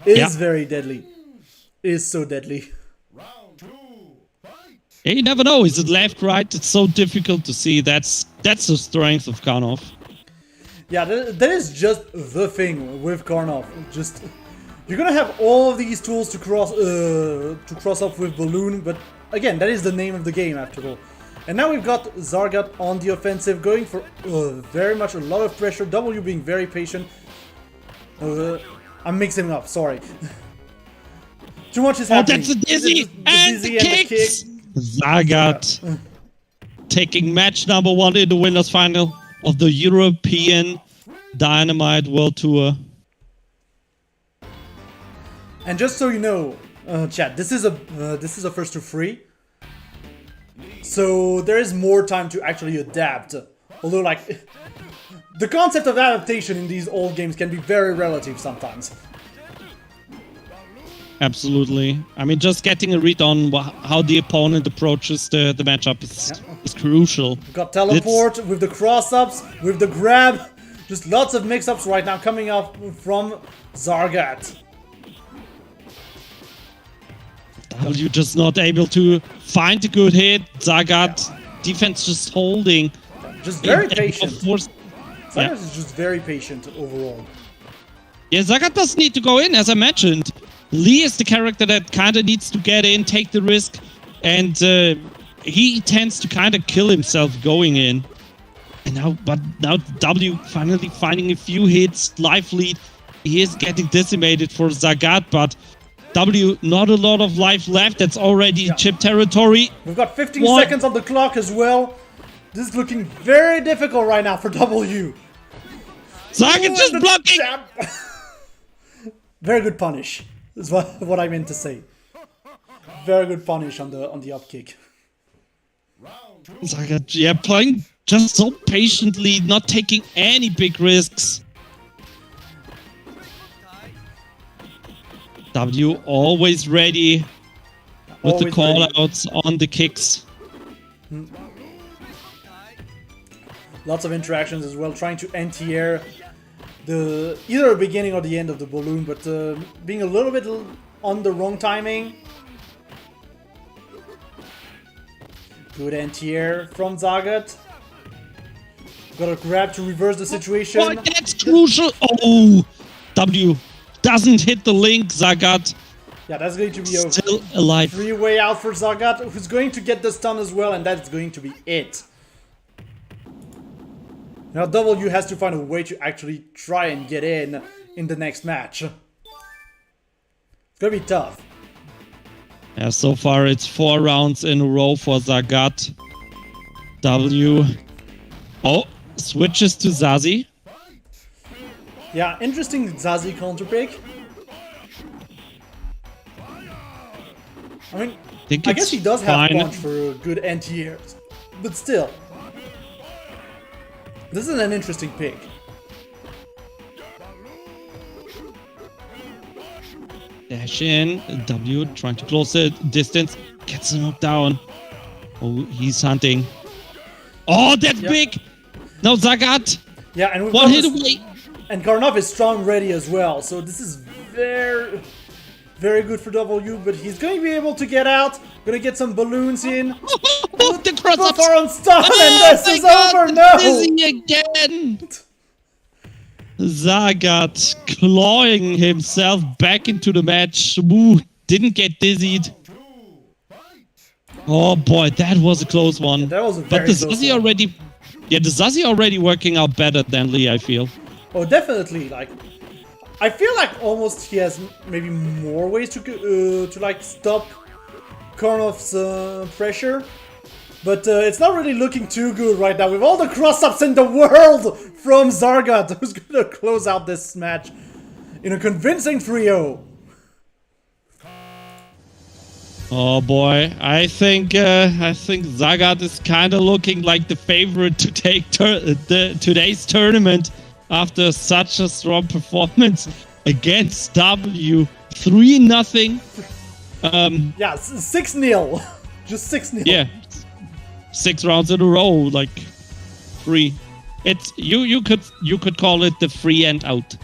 It is very deadly. It is so deadly. Yeah, you never know. Is it left, right? It's so difficult to see. That's the strength of Karnov. Yeah, that is just the thing with Karnov. Just you're gonna have all of these tools to cross up with Balloon, but again, that is the name of the game after all. And now we've got Zarghatt on the offensive, going for very much a lot of pressure. W being very patient. I'm mixing up. Sorry. Too much is happening. Oh, that's a dizzy! And the kicks! Zarghatt taking match number 1 in the winners final of the European Dynamite World Tour. And just so you know, chat, this is a first to 3, so there is more time to actually adapt. Although, like, the concept of adaptation in these old games can be very relative sometimes. Absolutely. I mean, just getting a read on how the opponent approaches the matchup is crucial. We've got teleport with the cross-ups, with the grab. Just lots of mix-ups right now coming up from Zarghatt. W just not able to find a good hit. Zarghatt defense just holding. Just very patient. Of course, Zarghatt is just very patient overall. Yeah, Zarghatt does need to go in, as I mentioned. Lee is the character that kind of needs to get in, take the risk, and he tends to kind of kill himself going in. And now W finally finding a few hits, life lead. He is getting decimated for Zarghatt, but W, not a lot of life left. That's already chip territory. We've got 15 seconds on the clock as well. This is looking very difficult right now for W. Zarghatt just blocking! Very good punish. Is what I meant to say. Very good punish on the up kick. Zarghatt, yeah, playing just so patiently, not taking any big risks. W always ready with the call-outs on the kicks. Lots of interactions as well, trying to anti-air either the beginning or the end of the balloon, but being a little bit on the wrong timing. Good anti-air from Zarghatt. Got a grab to reverse the situation. Oh, that's crucial. Oh, W doesn't hit the link. Zarghatt Yeah, that's going to be a still alive. free way out for Zarghatt, who's going to get the stun as well, and that's going to be it. Now W has to find a way to actually try and get in the next match. It's gonna be tough. Yeah, so far it's 4 rounds in a row for Zarghatt. W. Oh, switches to Zazie. Yeah, interesting Zazie counter pick. I mean, I guess he does have fine. punch for good anti-airs, but still. This is an interesting pick. Dash in. W trying to close the distance. Gets him up down. Oh, he's hunting. Oh, that's big! No, Zarghatt! Yeah, and we've One got hit this- away! And Karnov is strong ready as well, so this is very, very good for W, but he's going to be able to get out. Gonna get some balloons in. Oh, the cross Both ups! are on stun, and this is over. No! Dizzy again! Zarghatt clawing himself back into the match. Woo, didn't get dizzied. Oh boy, that was a close one. That was a But very the close Zazie one. already... Yeah, the Zazie already working out better than Lee, I feel. Oh, definitely. Like, I feel like almost he has maybe more ways to like stop Karnov's pressure, but it's not really looking too good right now with all the cross-ups in the world from Zarghatt, who's gonna close out this match in a convincing 3-0. Oh boy, I think Zarghatt is kind of looking like the favorite to take today's tournament after such a strong performance against W. 3-0. Yeah, 6-0. Just 6-0. Yeah, 6 rounds in a row, like 3. It's you could call it the free and out.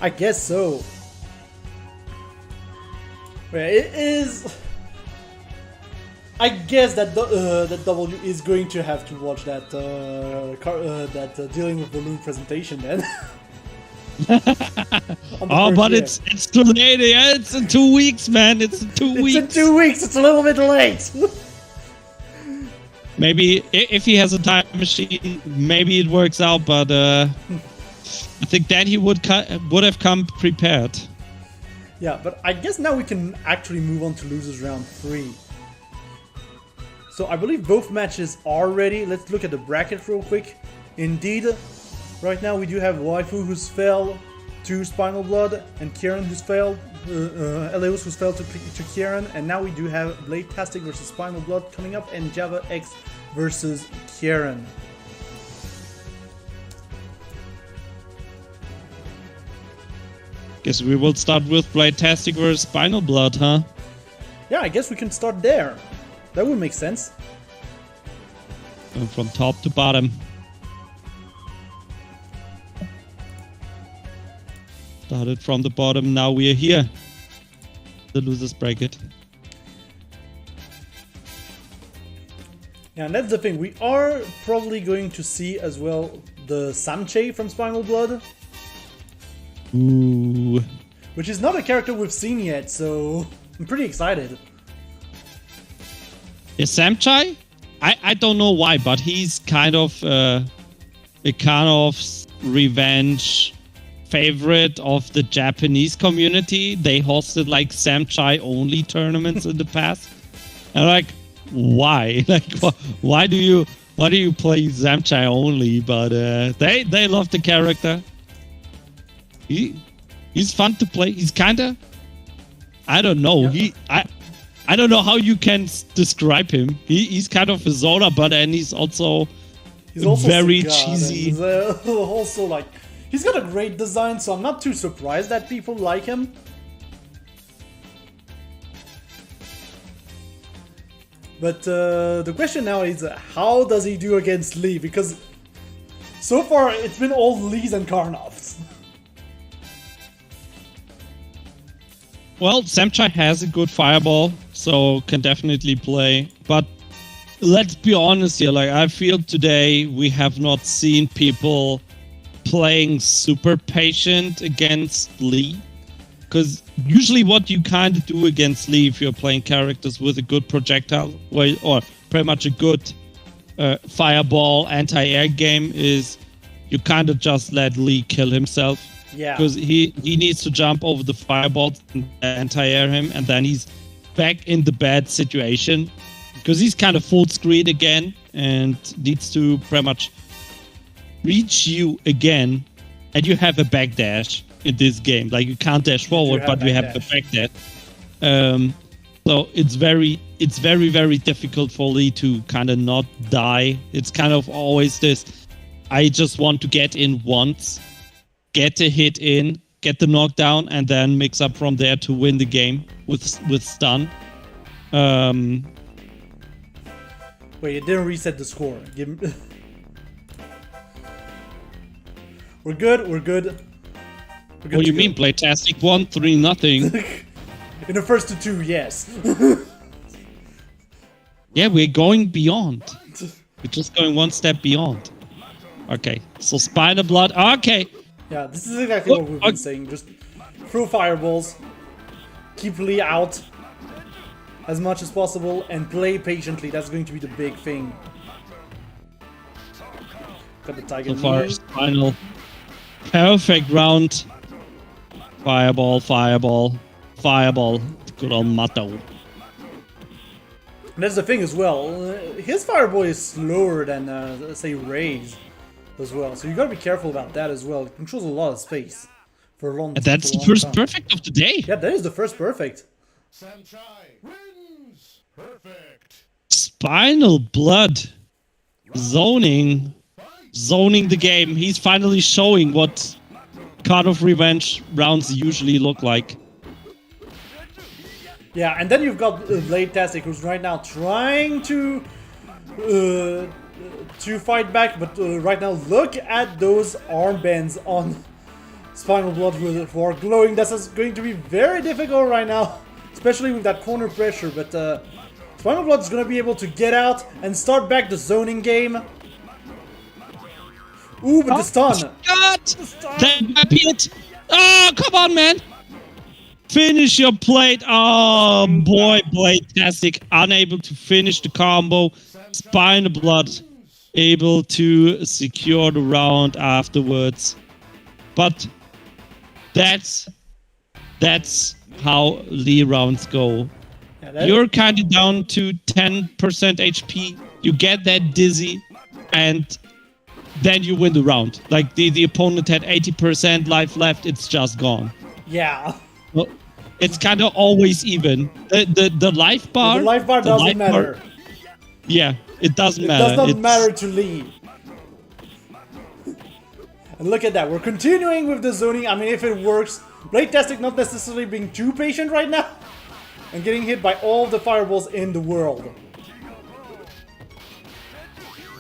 I guess so. Yeah, it is. I guess that that W is going to have to watch that dealing with balloon presentation then. Oh, but it's too late. Yeah, it's in 2 weeks, man. It's in 2 weeks. It's in 2 weeks. It's a little bit late. Maybe if he has a time machine, maybe it works out. But I think then he would have come prepared. Yeah, but I guess now we can actually move on to losers round 3. So I believe both matches are ready. Let's look at the bracket real quick. Indeed, right now we do have Waifu who's fell to SpinalBlood and Kieran who's failed, Eleos who's fell to Kieran, and now we do have Bladetastic versus SpinalBlood coming up and JavaX versus Kieran. Guess we will start with Bladetastic versus SpinalBlood, huh? Yeah, I guess we can start there. That would make sense. And from top to bottom. Started from the bottom, now we are here. The losers bracket. Yeah, and that's the thing. We are probably going to see as well the Samchay from SpinalBlood. Ooh. Which is not a character we've seen yet, so I'm pretty excited. Is Samchay? I don't know why, but he's kind of a Karnov's revenge favorite of the Japanese community. They hosted like Samchay only tournaments in the past. And like, why? Like, why do you play Samchay only? But they love the character. He's fun to play. He's kinda, I don't know. Yeah. I don't know how you can describe him. He's kind of a zoner, but and he's also very Zarghatt, cheesy. and, also like he's got a great design, so I'm not too surprised that people like him. But the question now is, how does he do against Lee? Because so far it's been all Lees and Karnovs. Well, Samchay has a good fireball, so can definitely play. But let's be honest here. Like, I feel today we have not seen people playing super patient against Lee. Because usually what you kind of do against Lee if you're playing characters with a good projectile or pretty much a good fireball anti-air game is you kind of just let Lee kill himself. Yeah. Because he needs to jump over the fireballs and anti-air him, and then he's back in the bad situation. Because he's kind of full screen again and needs to pretty much reach you again, and you have a backdash in this game. Like, you can't dash forward, but you have the backdash. So it's very, very difficult for Lee to kind of not die. It's kind of always this, I just want to get in once, get a hit in, get the knockdown, and then mix up from there to win the game with stun. Wait, it didn't reset the score. We're good. We're good. What do you mean, Bladetastic won 3-0? In the first two, yes. Yeah, we're going beyond. We're just going one step beyond. Okay, so SpinalBlood. Okay. Yeah, this is exactly what we've been saying. Just throw fireballs, keep Lee out as much as possible, and play patiently. That's going to be the big thing. Got the tiger. So far, Spinal. Perfect round. Fireball, fireball, fireball. Good old Matto. And that's the thing as well. His fireball is slower than, say, Ray's as well. So you gotta be careful about that as well. It controls a lot of space for a long time. And that's the first perfect of the day. Yeah, that is the first perfect. Samchay wins. Perfect. SpinalBlood zoning the game. He's finally showing what Karnov revenge rounds usually look like. Yeah, and then you've got Bladetastic, who's right now trying to fight back, but right now look at those armbands on SpinalBlood who are glowing. That's going to be very difficult right now, especially with that corner pressure. But SpinalBlood is going to be able to get out and start back the zoning game. Ooh, but the stun! That might be it! Oh, come on, man! Finish your plate! Oh, boy, Bladetastic unable to finish the combo. SpinalBlood able to secure the round afterwards. But that's how Lee rounds go. Yeah, you're kind of down to 10% HP. You get that dizzy, and then you win the round. Like, the opponent had 80% life left, it's just gone. Yeah. Well, it's kind of always even. The life bar... The life bar doesn't matter. Yeah, it doesn't matter. It does not matter to Lee. And look at that, we're continuing with the zoning. I mean, if it works, Bladetastic not necessarily being too patient right now, and getting hit by all the fireballs in the world.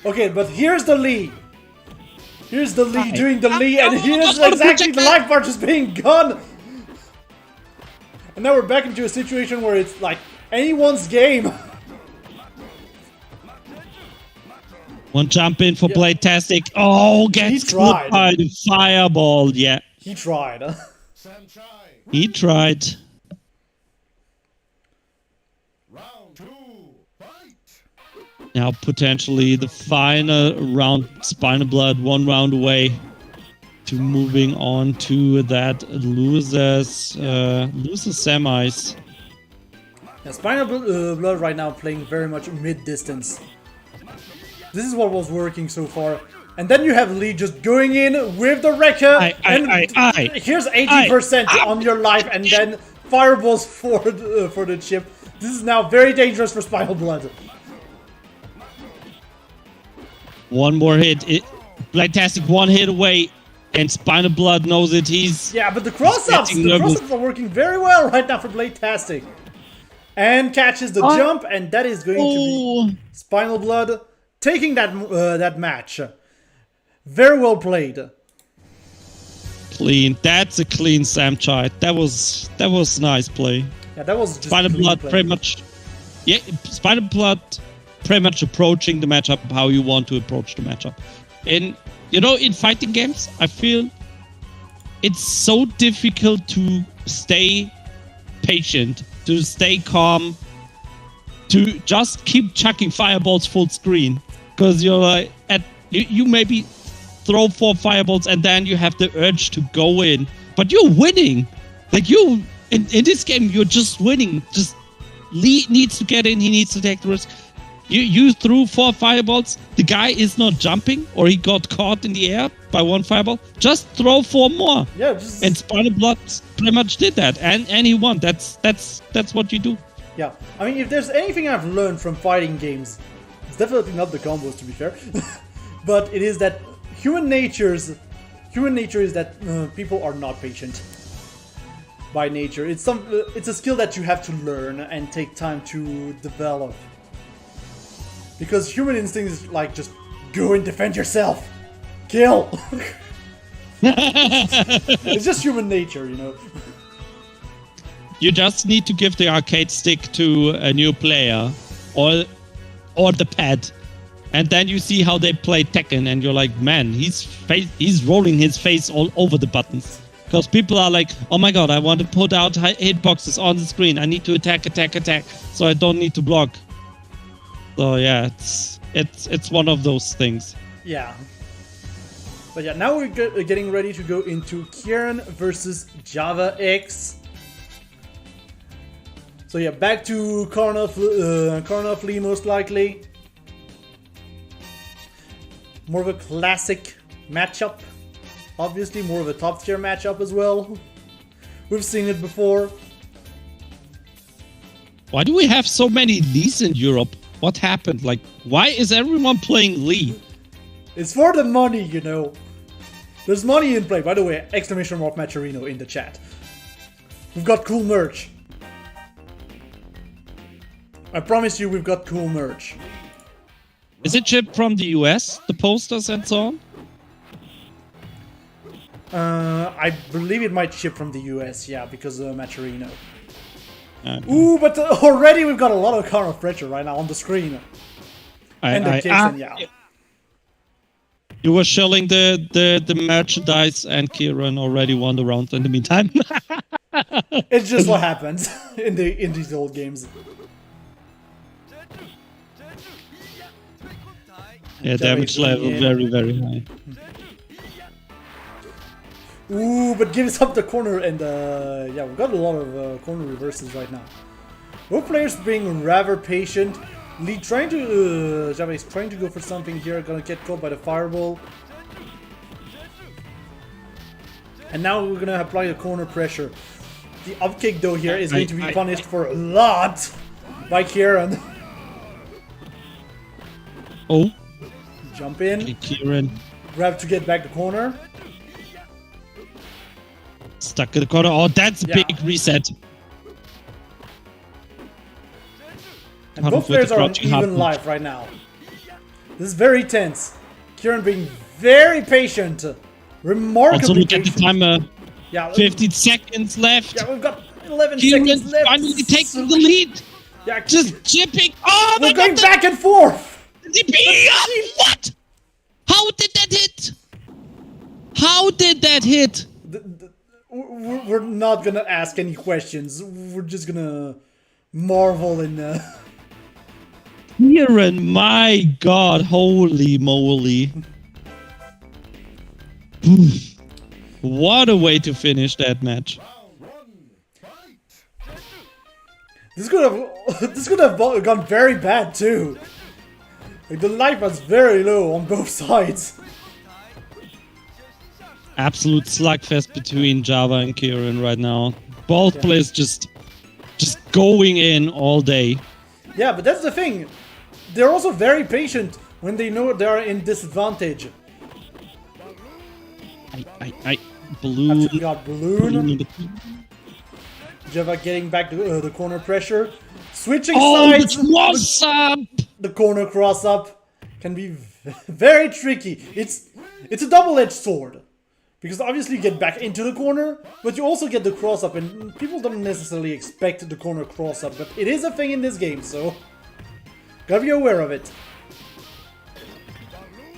Okay, but here's the Lee. Here's the Lee doing the Lee, and here's exactly the life bar just being gone. And now we're back into a situation where it's like anyone's game. One jump in for Bladetastic. Oh, gets clipped by the fireball. Yeah. He tried. He tried. Round 2, fight. Now potentially the final round. SpinalBlood 1 round away to moving on to that losers semis. Yeah, SpinalBlood right now playing very much mid-distance. This is what was working so far. And then you have Lee just going in with the Wrecker. Here's 80% on your life, and then fireballs for the chip. This is now very dangerous for SpinalBlood. One more hit. Bladetastic 1 hit away, and SpinalBlood knows it. Yeah, but the cross-ups are working very well right now for Bladetastic. And catches the jump, and that is going to be SpinalBlood taking that match. Very well played. Clean. That's a clean Samchay. That was nice play. Yeah, that was just SpinalBlood play. pretty much. Yeah, SpinalBlood pretty much approaching the matchup how you want to approach the matchup. And in fighting games, I feel it's so difficult to stay patient, to stay calm, to just keep chucking fireballs full screen. Because you're like, you maybe throw 4 fireballs and then you have the urge to go in. But you're winning. Like in this game, you're just winning. Just Lee needs to get in, he needs to take the risk. You threw 4 fireballs, the guy is not jumping, or he got caught in the air by 1 fireball. Just throw 4 more. Yeah, and SpinalBlood pretty much did that, and he won. That's what you do. Yeah, I mean, if there's anything I've learned from fighting games, it's definitely not the combos, to be fair, but it is that human nature is that people are not patient by nature. It's a skill that you have to learn and take time to develop. Because human instinct is like, just go and defend yourself. Kill. It's just human nature, You just need to give the arcade stick to a new player or the pad. And then you see how they play Tekken and you're like, man, he's rolling his face all over the buttons. Because people are like, oh my god, I want to put out hitboxes on the screen. I need to attack, so I don't need to block. So yeah, it's one of those things. Yeah. But yeah, now we're getting ready to go into Kieran versus JavaX. So yeah, back to Karnov Lee most likely. More of a classic matchup. Obviously, more of a top tier matchup as well. We've seen it before. Why do we have so many Lees in Europe? What happened? Like, why is everyone playing Lee? It's for the money, There's money in play. By the way, ! Matcherino in the chat. We've got cool merch. I promise you we've got cool merch. Is it shipped from the US, the posters and so on? I believe it might ship from the US, yeah, because of Matcherino. Okay. Ooh, but already we've got a lot of Karnov pressure right now on the screen. And the kicks, and yeah. You were shelling the merchandise, and Kieran already won the round in the meantime. It's just what happens in these old games. Yeah, damage level very, very high. Ooh, but gives up the corner, and yeah, we've got a lot of corner reverses right now. Both players being rather patient. Lee trying to, Java is trying to go for something here, gonna get caught by the fireball. And now we're gonna apply the corner pressure. The up kick though here is going to be punished for a lot by Kieran. Oh. Jump in. Okay, Kieran. Grab to get back the corner. Stuck in the corner. Oh, that's a big reset. And both players are on even life right now. This is very tense. Kieran being very patient. Remarkably patient. Also look at the timer. Yeah, 15 seconds left. Yeah, we've got 11 Kieran seconds left. finally taking the lead. Yeah, just chipping. Oh, we're going back and forth. What? How did that hit? How did that hit? We're not gonna ask any questions. We're just gonna marvel in. Kieran, my God, holy moly! What a way to finish that match. This could have gone very bad too. Like, the life was very low on both sides. Absolute slugfest between Java and Kieran right now. Both players just going in all day. Yeah, but that's the thing. They're also very patient when they know they are in disadvantage. Balloon. We got Balloon. Java getting back the corner pressure. Switching sides. What's up? The corner cross up can be very tricky. It's a double-edged sword. Because obviously you get back into the corner, but you also get the cross-up, and people don't necessarily expect the corner cross-up, but it is a thing in this game, so gotta be aware of it.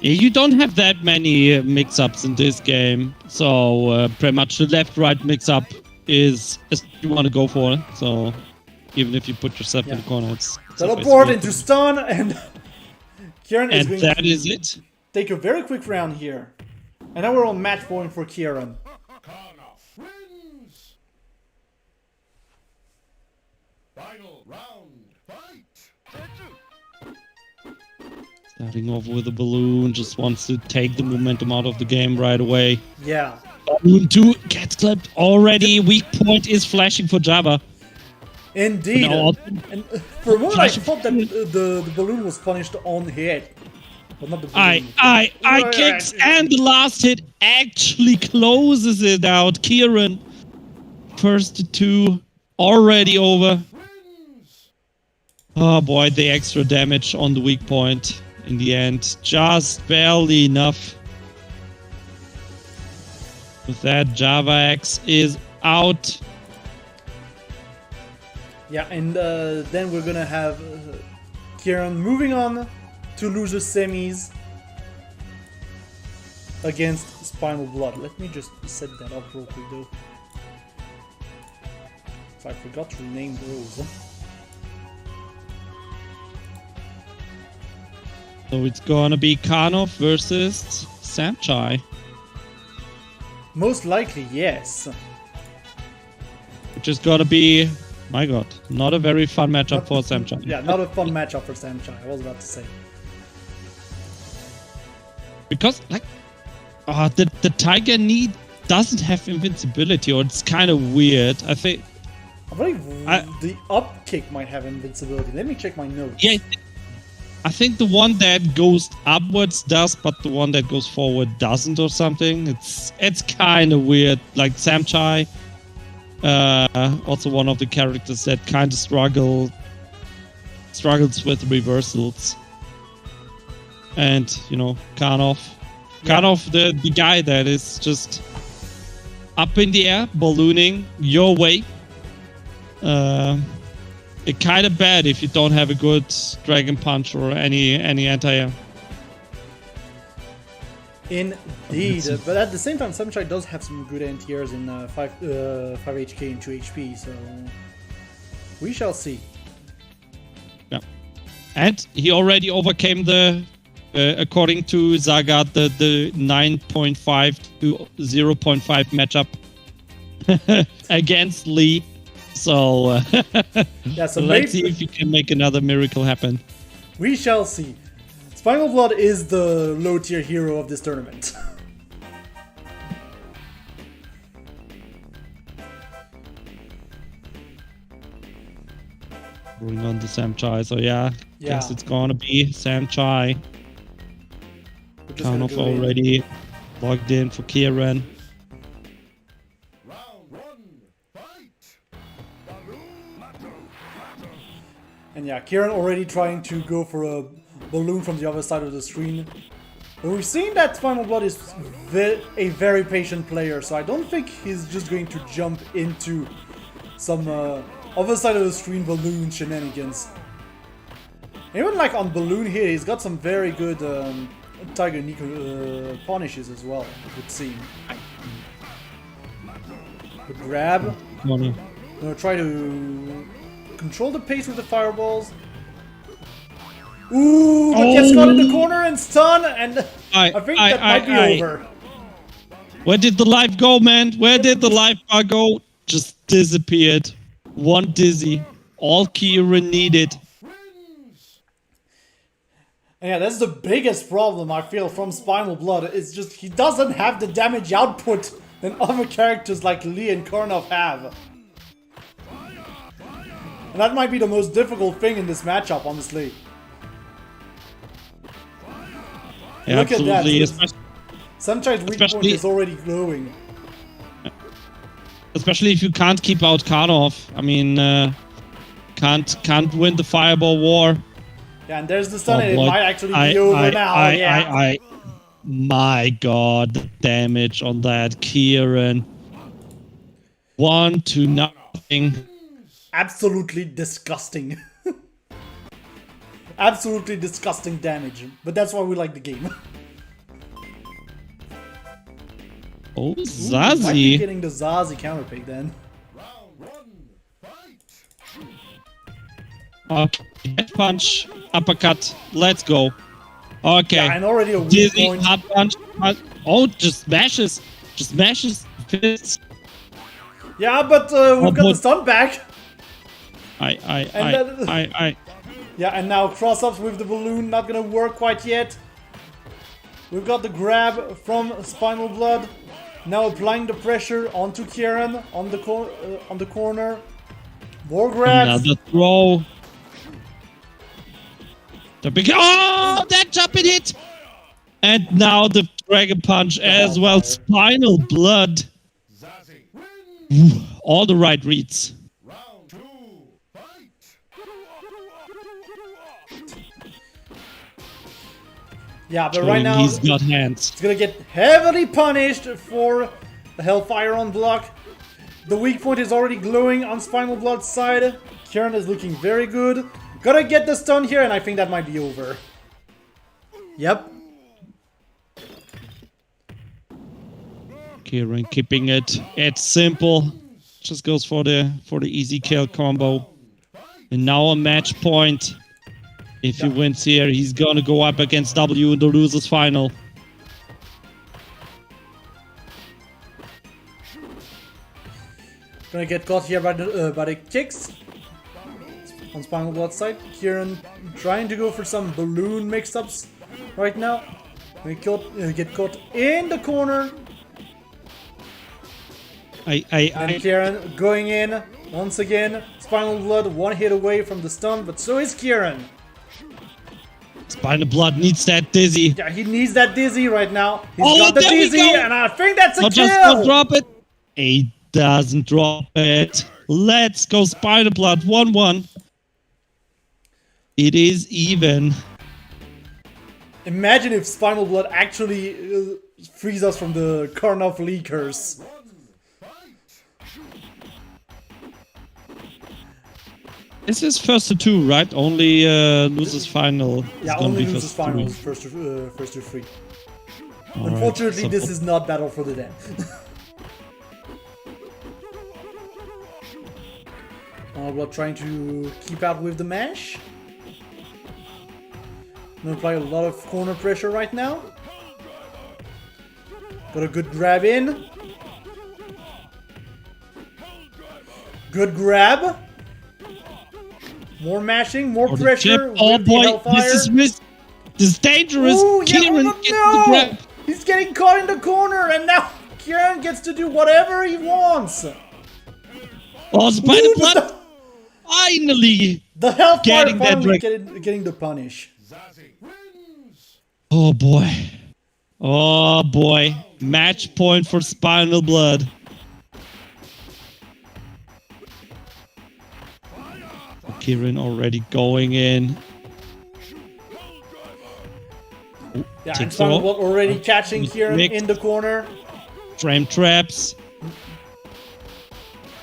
Yeah, you don't have that many mix-ups in this game, so pretty much the left-right mix-up is you want to go for it. So even if you put yourself in the corner, it's teleport into stun, and Kieran is going that to is it. take a very quick round here. And now we're on match point for Kieran. Karnov wins. Final round. Fight. Starting off with a balloon, just wants to take the momentum out of the game right away. Yeah. Balloon 2 gets clipped already. Weak point is flashing for Java. Indeed. No, And for a moment I thought that the balloon was punished on hit. But not the balloon. I kicks, and the last hit actually closes it out. Kieran, first 2 already over. Oh boy, the extra damage on the weak point in the end. Just barely enough. With that, JavaX is out. Yeah, and then we're gonna have Kieran moving on to loser semis against SpinalBlood. Let me just set that up real quick though. So I forgot to rename those. So it's gonna be Karnov versus Samchay. Most likely, yes. Which is gonna be, my god, not a very fun matchup for Samchay. Yeah, not a fun matchup for Samchay, I was about to say. Because, like, the Tiger Knee doesn't have invincibility, or it's kind of weird. I think... I believe the up kick might have invincibility. Let me check my notes. Yeah, I think the one that goes upwards does, but the one that goes forward doesn't or something. It's kind of weird. Like Samchay, also one of the characters that kind of struggles with reversals. And, you know, Karnov, the guy that is just up in the air, ballooning your way. It's kind of bad if you don't have a good Dragon Punch or any anti-air. Indeed, but at the same time, Samchay does have some good anti-airs in 5 HK and 2 HP, so we shall see. Yeah, and he already overcame the, according to Zarghatt, the 9.5 to 0.5 matchup against Lee. So, yeah, so let's see if he can make another miracle happen. We shall see. SpinalBlood is the low-tier hero of this tournament. Bring on the Samchay, so yeah, guess it's gonna be Samchay. Karnov already logged in for Kieran. And yeah, Kieran already trying to go for a balloon from the other side of the screen. But we've seen that SpinalBlood is a very patient player, so I don't think he's just going to jump into some other side of the screen balloon shenanigans. Even like on balloon here, he's got some very good Tiger Knee punishes as well, it would seem. The grab. Gonna try to control the pace with the fireballs. Ooh, but gets caught in the corner and stun, and I think that might be over. Where did the life go, man? Where did the life bar go? Just disappeared. One dizzy. All Kieran needed. Yeah, that's the biggest problem I feel from SpinalBlood. It's just he doesn't have the damage output that other characters like Lee and Karnov have. And that might be the most difficult thing in this matchup, honestly. Yeah, look absolutely. at that. Samchay's weak point is already glowing. Especially if you can't keep out Karnov. I mean, can't win the fireball war. Yeah, and there's the stun, and it might actually be over now. my god, the damage on that Kieran. 1-0. Absolutely disgusting. Absolutely disgusting damage. But that's why we like the game. Oh, Might be Zazie. getting the Zazie counter pick then. Head punch, uppercut. Let's go. Okay. Yeah, and already a weak Dizzy, point. hard punch. Oh, just smashes. Just smashes. Fists. Yeah, but we've got the stun back. Yeah, and now cross-ups with the balloon, not gonna work quite yet. We've got the grab from SpinalBlood. Now applying the pressure onto Kieran on the corner. More grabs. Another throw. The big that jumping hit. And now the Dragon Punch as well. SpinalBlood. All the right reads. Round 2, fight! Yeah, but Showing right now he's got hands. it's gonna get heavily punished for the Hellfire on block. The weak point is already glowing on SpinalBlood's side. Kieran is looking very good. Gotta get the stun here, and I think that might be over. Yep. Kieran keeping it. It's simple. Just goes for the easy kill combo. And now a match point. If he wins here, he's gonna go up against W in the losers final. Gonna get caught here by the kicks on SpinalBlood's side. Kieran trying to go for some balloon mix-ups right now. We get caught in the corner. And Kieran going in once again. SpinalBlood one hit away from the stun, but so is Kieran. SpinalBlood needs that dizzy. Yeah, he needs that dizzy right now. He's Oh, got the there we dizzy, go. and I think that's a Not just kill. not drop it. He doesn't drop it. Let's go SpinalBlood. 1-1. It is even. Imagine if SpinalBlood actually frees us from the Karnov leakers. This is first to 2, right? Only losers final. Yeah, gonna only be loses first to finals, three. first to 3. All right, Unfortunately, so- this is not Battle for the Dead. We're trying to keep out with the mash. I'm gonna apply a lot of corner pressure right now. Got a good grab in. Good grab. More mashing, more Oh, the pressure. chip. Oh with the boy, Hellfire. this is dangerous. Ooh, yeah, Kieran oh, gets no! the grab. He's getting caught in the corner, and now Kieran gets to do whatever he wants. Oh, Ooh, SpinalBlood but finally the Hellfire getting that finally break. getting the punish. Zazie wins! Oh boy. Oh boy. Match point for SpinalBlood. Kieran already going in. Yeah, and Take throw. SpinalBlood already catching Kieran Mix. in the corner. Frame traps.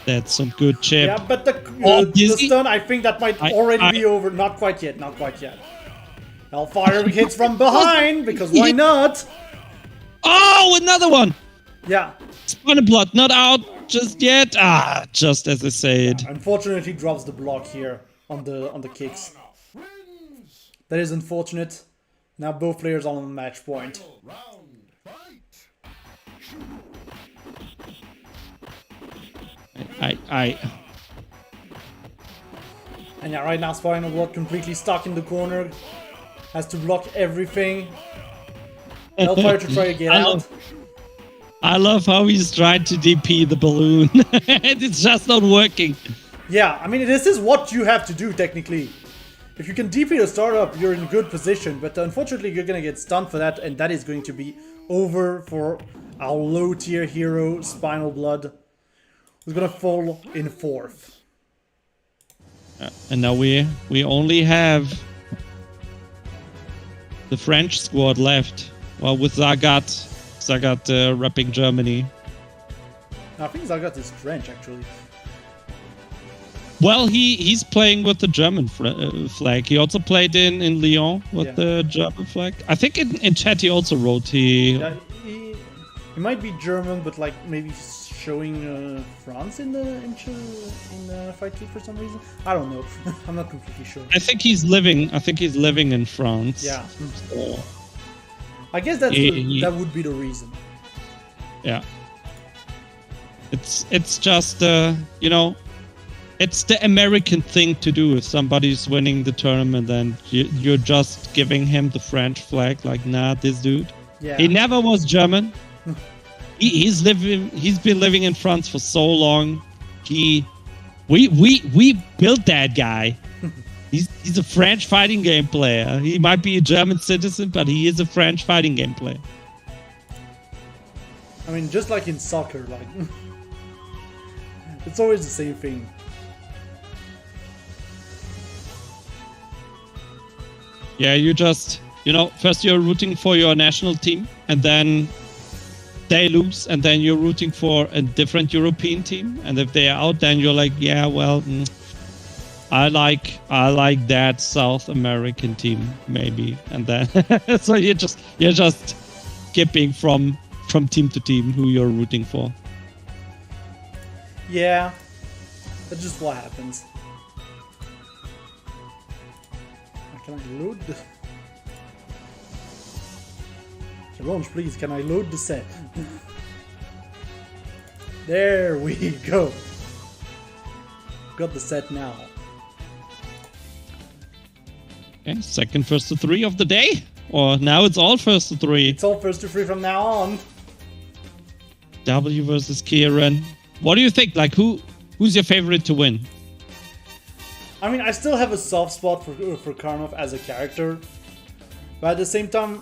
That's some good chip. Yeah, but the Dizzy. stun, I think that might already be over. Not quite yet, not quite yet. Hellfire hits from behind, because why not? Oh, another one! Yeah, SpinalBlood not out just yet. Ah, just as I said. unfortunately drops the block here on the kicks. That is unfortunate. Now both players are on the match point. Round, fight! And yeah, right now SpinalBlood completely stuck in the corner. Has to block everything. Hellfire to try to get out. I love how he's trying to DP the balloon. And it's just not working. Yeah, I mean, this is what you have to do, technically. If you can DP the startup, you're in good position, but unfortunately you're gonna get stunned for that, and that is going to be over for our low-tier hero, SpinalBlood, who's gonna fall in 4th. And now we only have the French squad left. Well, with Zarghatt repping Germany. I think Zarghatt is French, actually. Well, he's playing with the German flag. He also played in Lyon with the German flag. I think in chat he also wrote he might be German, but like maybe showing France in Fight 2 for some reason. I don't know. I'm not completely sure. I think he's living in France. Yeah. So, I guess that would be the reason. Yeah. It's just you know, it's the American thing to do. If somebody's winning the tournament, then you're just giving him the French flag. Like, nah, this dude. Yeah. He never was German. He's been living in France for so long. We built that guy. He's a French fighting game player. He might be a German citizen, but he is a French fighting game player. I mean, just like in soccer, like it's always the same thing. Yeah, first you're rooting for your national team, and then they lose, and then you're rooting for a different European team, and if they're out, then you're like, yeah, well, I like that South American team maybe, and then so you're just skipping from team to team who you're rooting for. Yeah, that's just what happens. Can I load the... Launch, please, can I load the set? There we go. Got the set now. Okay, second first to three of the day? Or now it's all first to three? It's all first to three from now on. W versus Kieran. What do you think? Like, who's your favorite to win? I mean, I still have a soft spot for Karnov as a character, but at the same time,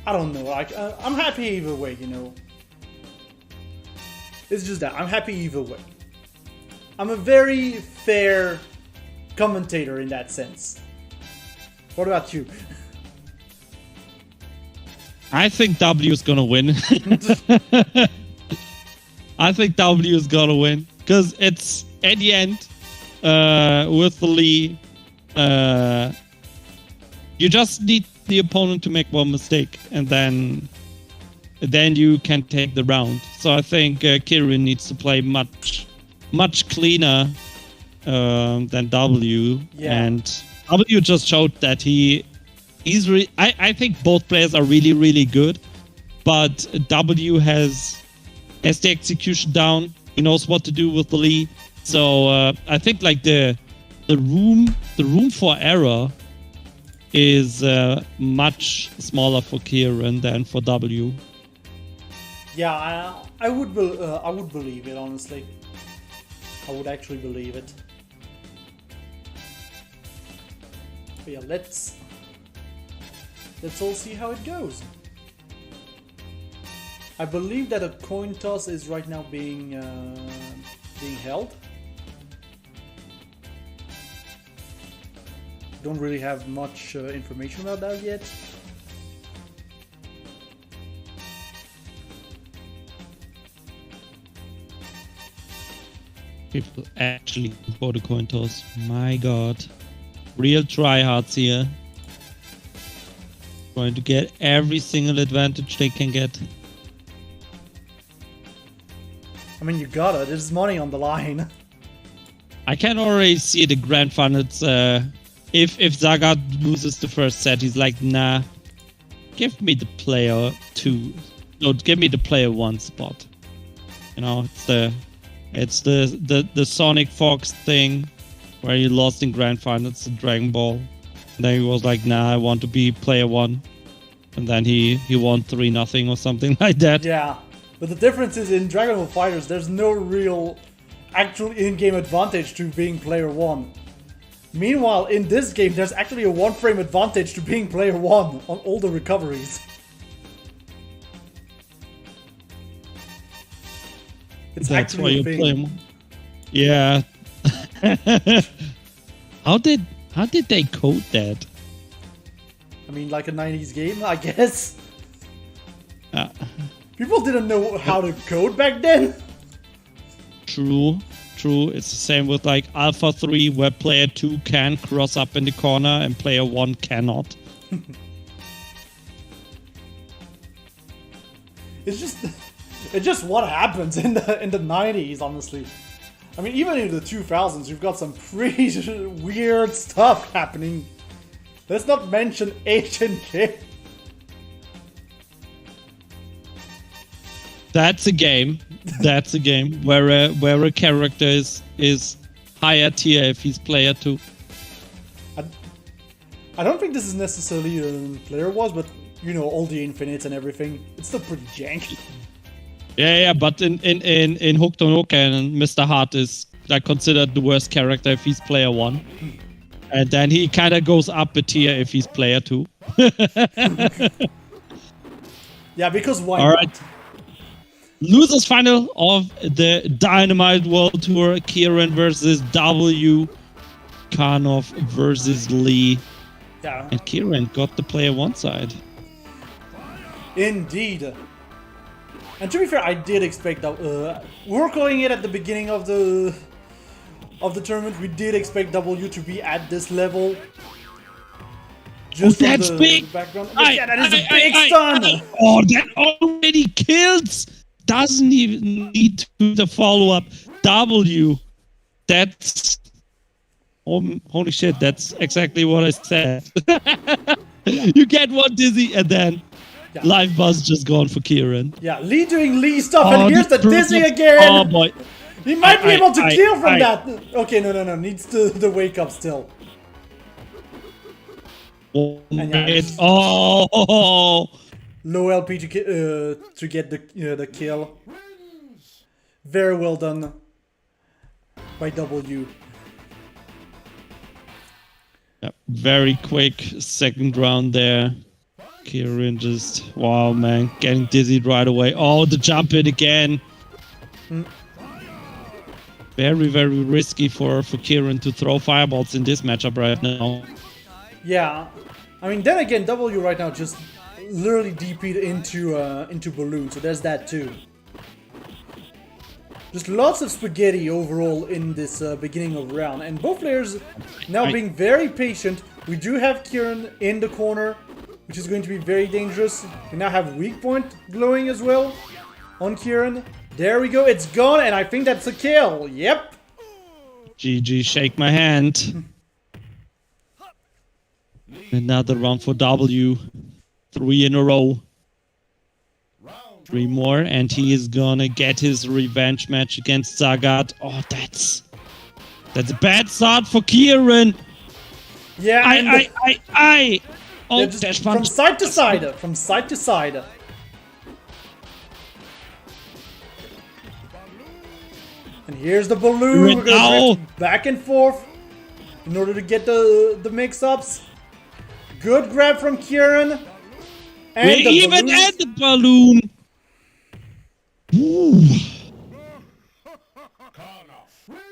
I don't know. Like, I'm happy either way, you know. It's just that I'm happy either way. I'm a very fair commentator in that sense. What about you? I think W is gonna win. I think W is gonna win because it's at the end. With the Lee, you just need the opponent to make one mistake, and then you can take the round. So I think Kieran needs to play much cleaner than W, and W just showed that I think both players are really good, but W has the execution down. He knows what to do with the Lee. So I think like the room for error is much smaller for Kieran than for W. Yeah, I would believe it, honestly. I would actually believe it. But yeah, let's all see how it goes. I believe that a coin toss is right now being held. Don't really have much information about that yet. People actually for the coin toss. My god. Real tryhards here. Trying to get every single advantage they can get. I mean, you gotta. There's money on the line. I can already see the grand finals. If Zarghatt loses the first set, he's like, nah, give me the player 2. No, give me the player 1 spot. You know, it's the Sonic Fox thing where he lost in grand finals to Dragon Ball. And then he was like, nah, I want to be player 1. And then he won 3-0 or something like that. Yeah, but the difference is in Dragon Ball FighterZ, there's no real actual in-game advantage to being player 1. Meanwhile, in this game, there's actually a 1-frame advantage to being player 1 on all the recoveries. It's That's why actually a you're thing. playing. Yeah. How did they code that? I mean, like a 90s game, I guess. People didn't know how to code back then. True. It's the same with like Alpha 3, where player 2 can cross up in the corner and player 1 cannot. It's just what happens in the 90s, honestly. I mean, even in the 2000s, you've got some pretty weird stuff happening. Let's not mention HNK. That's a game where a character is higher tier if he's player 2. I don't think this is necessarily player wars, but you know, all the infinites and everything. It's still pretty janky. Yeah, but in Hooked on Hook, and Mr. Hart is like considered the worst character if he's player 1. And then he kind of goes up a tier if he's player 2. Yeah, because why All not? right. Losers final of the Dynamite World Tour. Kieran versus W. Karnov versus Lee. Yeah. And Kieran got the player 1 side. Indeed. And to be fair, I did expect that. We were calling it at the beginning of the tournament. We did expect W to be at this level. Just from that's the big! background. Yeah, that is a big stun! Oh, that already kills! Doesn't even need to do the follow-up. W. That's... Oh, holy shit, that's exactly what I said. You get one dizzy and then live buzz just gone for Kieran. Yeah, Lee doing Lee stuff, and here's the dizzy again! Oh boy. He might be able to kill from that! Okay, no, needs the wake up still. And low LP to get the kill. Very well done by W. Yep, very quick second round there. Kieran just, wow, man, getting dizzied right away. Oh, the jump in again. Very, very risky for Kieran to throw fireballs in this matchup right now. Yeah, I mean, then again, W right now just literally DP'd into Balloon, so there's that too. Just lots of spaghetti overall in this beginning of round, and both players now being very patient. We do have Kieran in the corner, which is going to be very dangerous. We now have weak point glowing as well on Kieran. There we go, it's gone, and I think that's a kill. Yep. GG, shake my hand. Another round for W. 3 in a row. 3 more, and he is gonna get his revenge match against Zarghatt. Oh, that's a bad start for Kieran. Yeah, Oh, just dash from punch. side to side, from side to side. And here's the balloon. We're gonna drift back and forth in order to get the mix-ups. Good grab from Kieran. And We the even balloon. had the balloon. Ooh.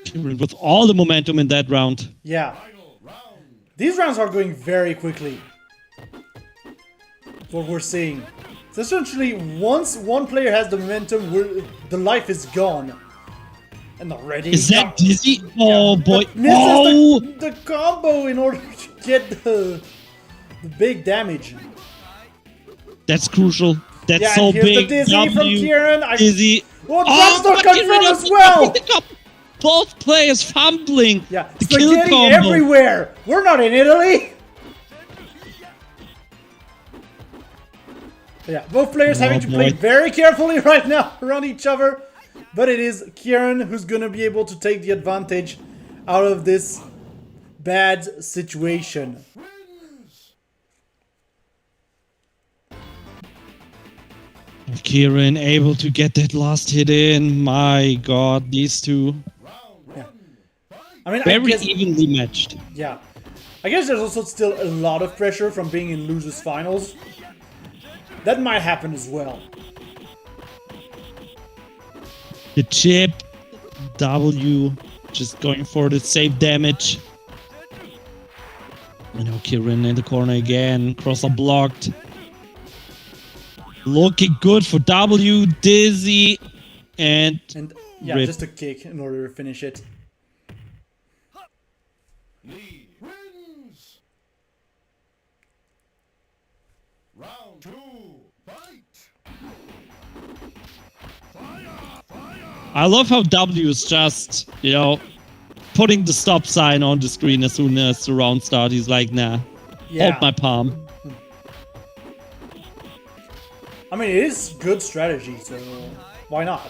Kieran with all the momentum in that round. Yeah. These rounds are going very quickly. That's what we're seeing. So essentially, once one player has the momentum, the life is gone. And already... Is that dizzy? Oh boy. Misses the combo in order to get the big damage. That's crucial. That's Yeah, so and here's big. the dizzy from Kieran. Dizzy. Oh, that's not but confirmed Kieran as well! Both players fumbling. Yeah, the kill spaghetti combo. everywhere! We're not in Italy! Yeah, both players having to play very carefully right now around each other. But it is Kieran who's gonna be able to take the advantage out of this bad situation. Kieran able to get that last hit in. My god, these two. Yeah. I mean, Very I guess, evenly matched. yeah. I guess there's also still a lot of pressure from being in losers finals. That might happen as well. The chip. W. Just going for the save damage. You know, Kieran in the corner again. Crosser blocked. Looking good for W, Dizzy, and yeah, Rip. just a kick in order to finish it. Lee wins. Round 2, fight. I love how W is just, you know, putting the stop sign on the screen as soon as the round starts. He's like, nah, Yeah. hold my palm. I mean, it is good strategy, so why not?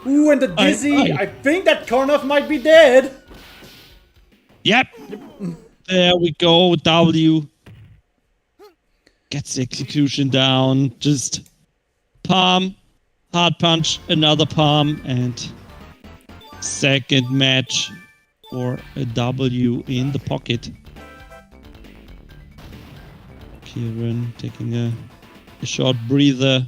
Ooh, and the Dizzy. I think that Karnov might be dead. Yep. There we go. W gets the execution down. Just palm, hard punch, another palm, and second match for a W in the pocket. Kieran taking a short breather.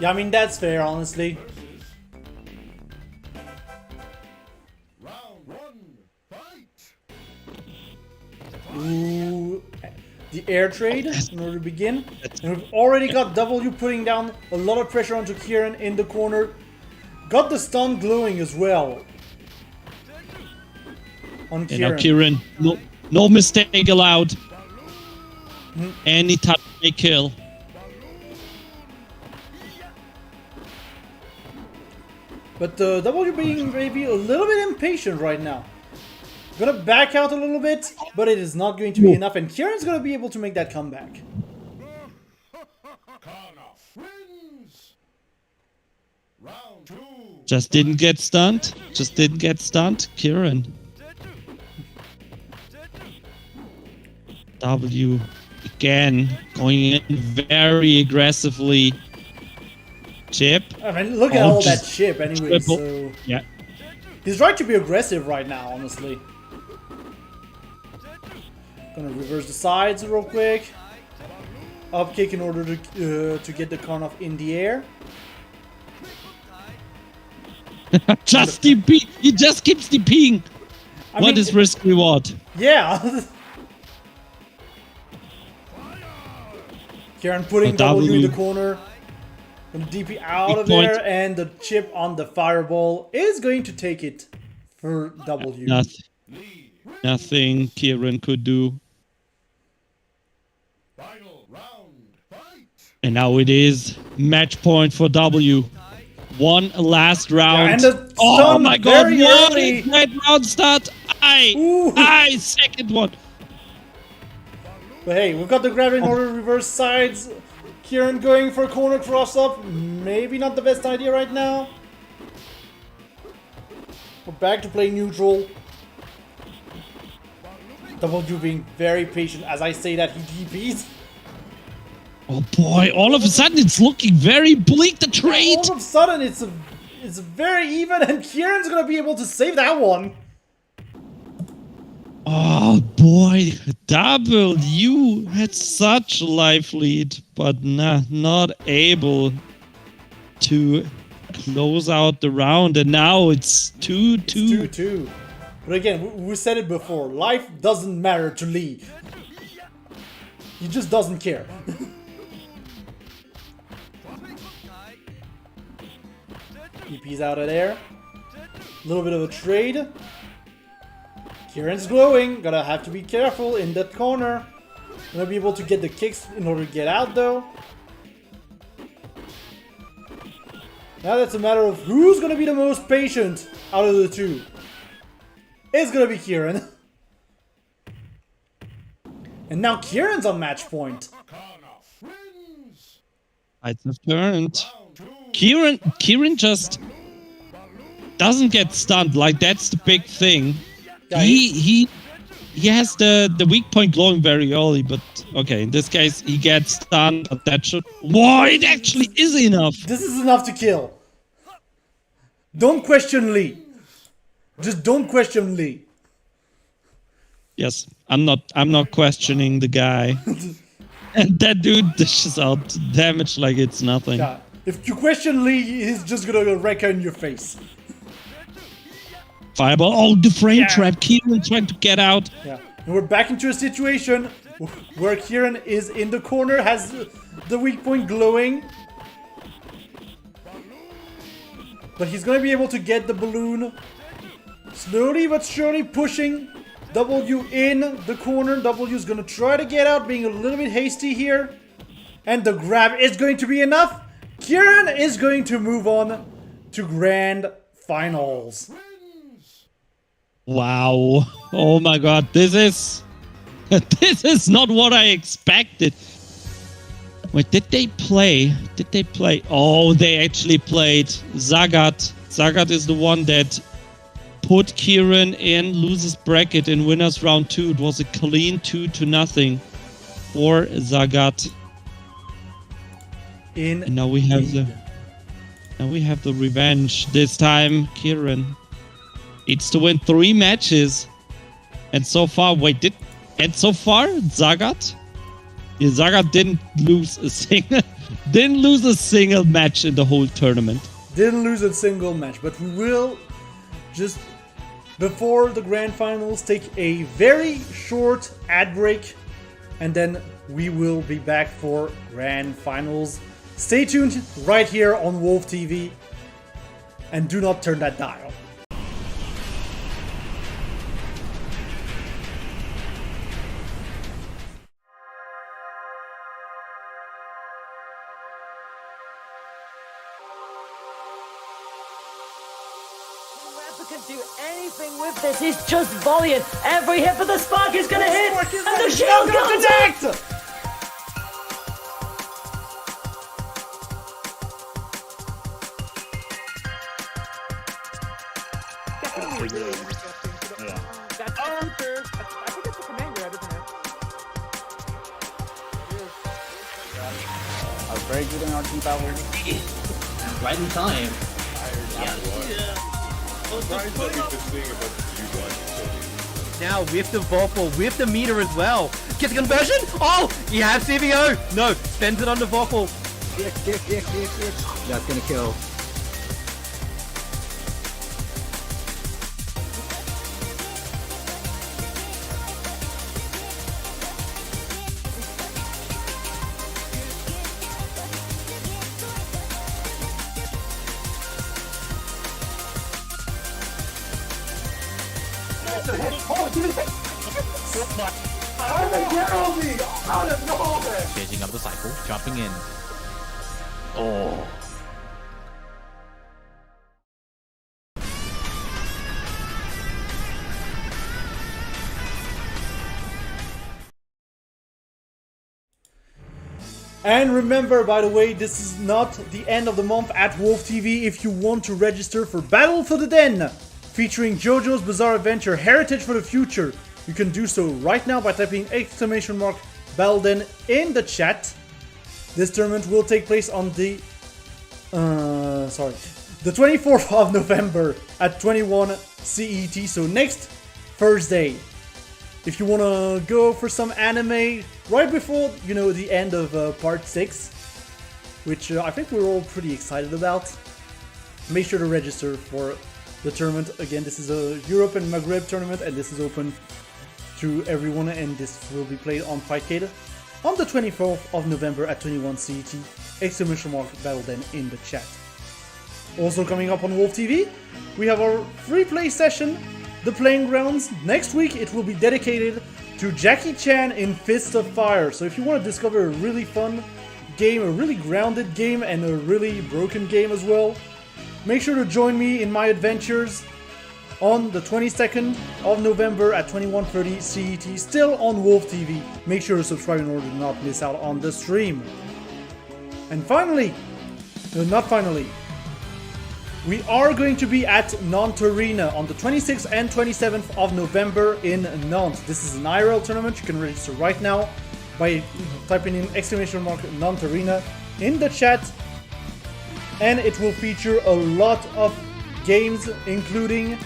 Yeah, I mean, that's fair, honestly. Round 1, fight. Ooh, the air trade in order to begin. And we've already got W putting down a lot of pressure onto Kieran in the corner. Got the stun glowing as well. On And Kieran. now Kieran, no mistake allowed. Any touch may kill. But W being maybe a little bit impatient right now. Gonna back out a little bit, but it is not going to be enough, and Kieran's gonna be able to make that comeback. Karnov wins. Round 2. Just didn't get stunned. Just didn't get stunned. Kieran. W again going in very aggressively. Chip. I mean, look at all that just chip anyway, triple. so... Yeah. He's right to be aggressive right now, honestly. Gonna reverse the sides real quick. Up kick in order to get the Karnov in the air. Just DP. He just keeps DPing. I What mean, is risk reward? Yeah. Kieran putting A W in W. the corner. Gonna DP out Big of point. there, and the chip on the fireball is going to take it for W. Nothing Kieran could do. Final round, fight. And now it is match point for W. One last round. and the Oh stun my god, very what early. a great round start. I second one. But hey, we've got the grab in order to reverse sides. Kieran going for a corner cross up. Maybe not the best idea right now. We're back to play neutral. W being very patient as I say that he DPs. Oh boy, all of a sudden it's looking very bleak, the trade. All of a sudden it's very even, and Kieran's gonna be able to save that one. Oh boy, W had such a life lead, but not able to close out the round, and now it's 2-2. 2-2. But again, we said it before, life doesn't matter to Lee. He just doesn't care. EP's out of there. A little bit of a trade. Kieran's glowing. Gotta have to be careful in that corner. Gonna be able to get the kicks in order to get out though. Now that's a matter of who's gonna be the most patient out of the two. It's gonna be Kieran. And now Kieran's on match point. I'd have turned. Kieran just doesn't get stunned. Like, that's the big thing. Yeah, He has the weak point glowing very early, but okay, in this case he gets stunned, but that should... Whoa, it actually is enough! This is enough to kill. Don't question Lee. Just don't question Lee. Yes, I'm not questioning the guy. And that dude dishes out damage like it's nothing. Yeah. If you question Lee, he's just gonna wreck her in your face. Fireball. Oh, the frame Yeah. trap. Kieran trying to get out. Yeah. And we're back into a situation. where Kieran is in the corner, has the weak point glowing. But he's gonna be able to get the balloon. Slowly but surely pushing W in the corner. W is gonna try to get out, being a little bit hasty here. And the grab is going to be enough. Kieran is going to move on to Grand Finals. Wow. Oh my god, this is not what I expected. Wait, did they play? Oh, they actually played Zarghatt. Zarghatt is the one that put Kieran in losers bracket in winners round 2. It was a clean 2-0 for Zarghatt. And now we have the revenge. This time Kieran needs to win 3 matches. And so far, Zarghatt? Yeah, Zarghatt didn't lose a single match in the whole tournament. Didn't lose a single match, but we will just, before the Grand Finals, take a very short ad break, and then we will be back for Grand Finals. Stay tuned right here on Wolf TV, and do not turn that dial. Can do anything with this. He's just volleying. Every hit for the spark is gonna hit, and the shield goes connect. I was very good in our team battle. Right in time. Now with the Vorpal, with the meter as well. Gets a conversion! Oh! You have CVO! No, spends it on the Vorpal. That's gonna kill. Changing up the cycle, jumping in. Oh. And remember, by the way, this is not the end of the month at Wolf TV. If you want to register for Battle for the Den, featuring JoJo's Bizarre Adventure Heritage for the Future, you can do so right now by typing !Battle Den in the chat. This tournament will take place on the 24th of November at 21 CET, so next Thursday. If you want to go for some anime right before, the end of part 6, which I think we're all pretty excited about, make sure to register for the tournament. Again, this is a Europe and Maghreb tournament, and this is open to everyone, and this will be played on Fightcade on the 24th of November at 21 CET. !Battle Den in the chat. Also coming up on Wolf TV, we have our free play session, The Playing Grounds. Next week it will be dedicated to Jackie Chan in Fist of Fire. So if you want to discover a really fun game, a really grounded game, and a really broken game as well, make sure to join me in my adventures on the 22nd of November at 21:30 CET, still on Wolf TV. Make sure to subscribe in order to not miss out on the stream. And finally, we are going to be at Nantes Arena on the 26th and 27th of November in Nantes. This is an IRL tournament. You can register right now by typing in !Nantes Arena in the chat. And it will feature a lot of games, including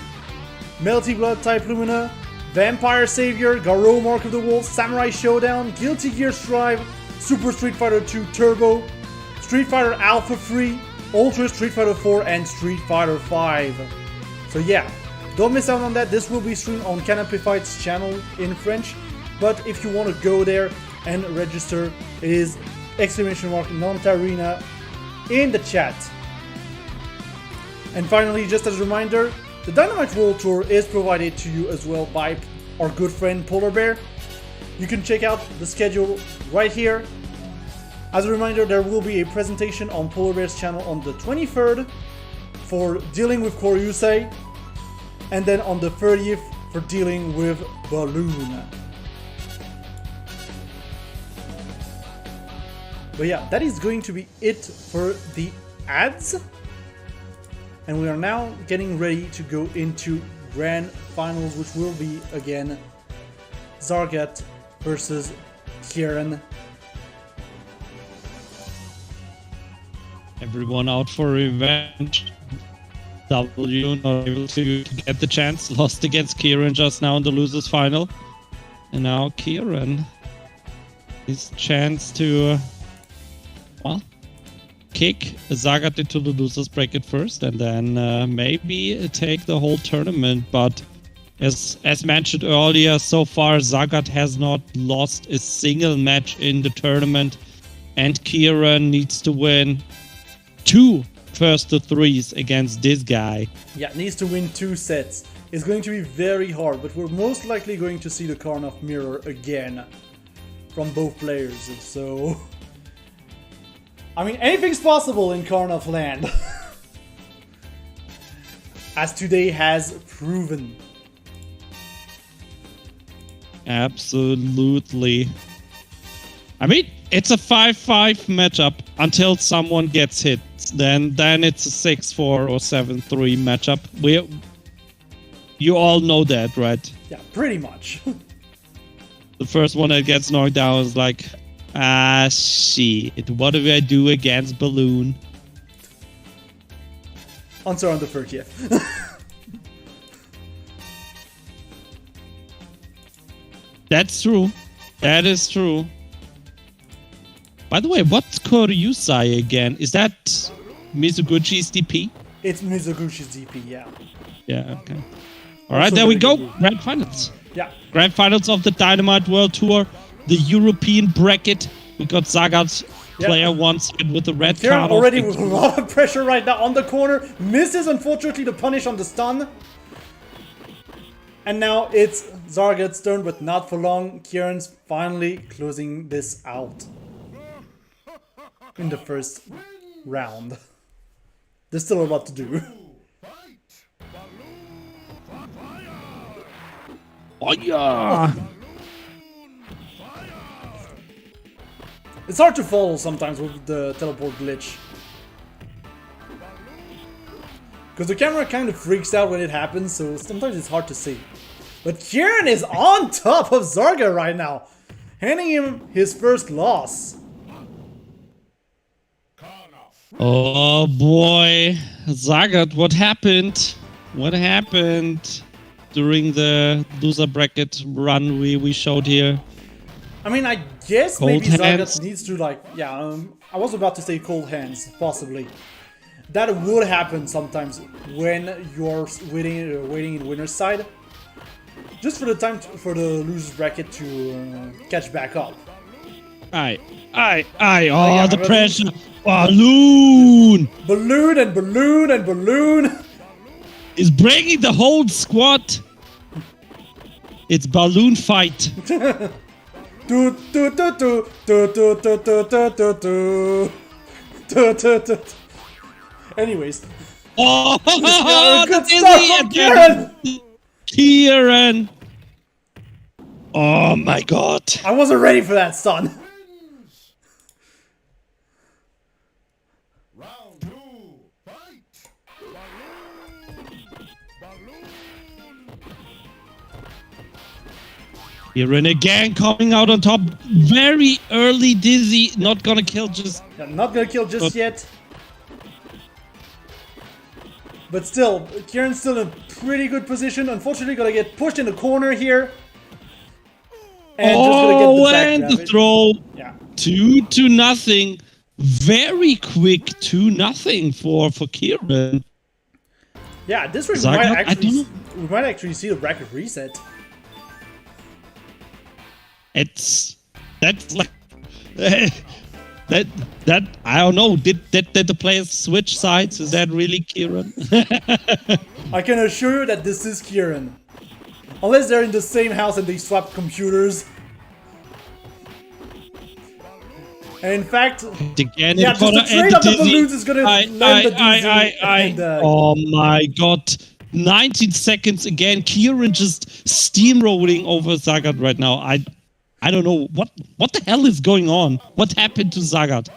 Melty Blood Type Lumina, Vampire Savior, Garou Mark of the Wolf, Samurai Showdown, Guilty Gear Strive, Super Street Fighter 2 Turbo, Street Fighter Alpha Free, Ultra Street Fighter 4, and Street Fighter 5. So yeah, don't miss out on that. This will be streamed on Canapé Fight's channel in French. but if you want to go there and register, it is !Nontarina in the chat. And finally, just as a reminder, the Dynamite World Tour is provided to you as well by our good friend PolarBair. You can check out the schedule right here. As a reminder, there will be a presentation on PolarBair's channel on the 23rd for dealing with Koryusei, and then on the 30th for dealing with Balloon. But yeah, that is going to be it for the ads. And we are now getting ready to go into Grand Finals, which will be, again, Zarghatt versus Kieran. Everyone out for revenge. W not able to get the chance. Lost against Kieran just now in the losers final. And now Kieran. His chance to, well, kick Zarghatt into the losers bracket first, and then maybe take the whole tournament. But as mentioned earlier, so far Zarghatt has not lost a single match in the tournament, and Kieran needs to win 2 first to 3s against this guy. Yeah, needs to win 2 sets. It's going to be very hard, but we're most likely going to see the Karnov mirror again from both players. So, I mean, anything's possible in Karnov land. As today has proven. Absolutely. I mean, it's a 5-5 matchup until someone gets hit. Then it's a 6-4 or 7-3 matchup. You all know that, right? Yeah, pretty much. The first one that gets knocked down is like, shit, what do I do against Balloon? Answer on the 30th. That's true. That is true. By the way, what's Koryusei again? Is that Mizuguchi's DP? It's Mizuguchi's DP, yeah. Yeah, okay. Alright, there we go. Grand Finals. Yeah. Grand Finals of the Dynamite World Tour. The European bracket. We got Zarghatt's player 1 side with the red Kieran card. already with a lot of pressure right now on the corner. Misses, unfortunately, the punish on the stun. And now it's Zarghatt's turn, but not for long. Kieran's finally closing this out in the first round. There's still a lot to do. Oh yeah! It's hard to follow sometimes with the teleport glitch. Because the camera kind of freaks out when it happens, so sometimes it's hard to see. But Kieran is on top of Zarghatt right now, handing him his first loss. Oh boy, Zarghatt, what happened? What happened during the loser bracket run we showed here? I mean, I guess Cold maybe hands. Zarghatt needs to like, I was about to say cold hands, possibly. That would happen sometimes when you're waiting in winner's side. Just for the time for the loser's bracket to catch back up. Aye, oh, the pressure. Balloon! Balloon and Balloon and Balloon! Is breaking the whole squad. It's Balloon fight. Anyways. Oh, good Dizzy stuff from again. Kieran! Oh my god. I wasn't ready for that stun. Round 2, fight! Kieran again coming out on top. Very early Dizzy. Not gonna kill just... Yeah, not gonna kill just yet. But still, Kieran's still in a pretty good position. Unfortunately, gonna get pushed in the corner here. And just gonna get the the throw. Yeah. 2-0. Very quick 2-0 for Kieran. Yeah, this week Zarghatt, we might actually see the bracket reset. That's like that I don't know. Did the players switch sides? Is that really Kieran? I can assure you that this is Kieran. Unless they're in the same house and they swapped computers. And in fact, again, yeah, just the trade of the balloons is gonna land the Dizzy. Oh my god. 19 seconds again. Kieran just steamrolling over Zarghatt right now. I don't know what the hell is going on. What happened to Zarghatt?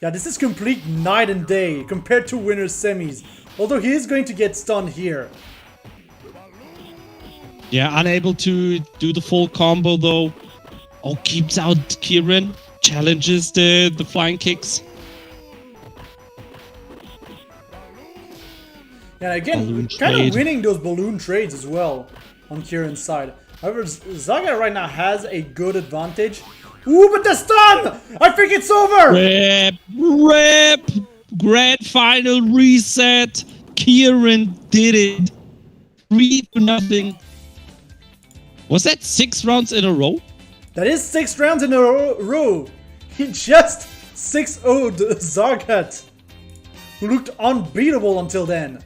Yeah, this is complete night and day compared to winners semis. Although he is going to get stunned here. Yeah, unable to do the full combo though. Oh, keeps out Kieran. Challenges the flying kicks. Yeah, again, Balloon kind trade. of winning those balloon trades as well on Kieran's side. However, Zarghatt right now has a good advantage. Ooh, but the stun! I think it's over! Rip! Grand final reset. Kieran did it. 3-0. Was that 6 rounds in a row? That is 6 rounds in a row. He just 6-0'd Zarghatt, who looked unbeatable until then.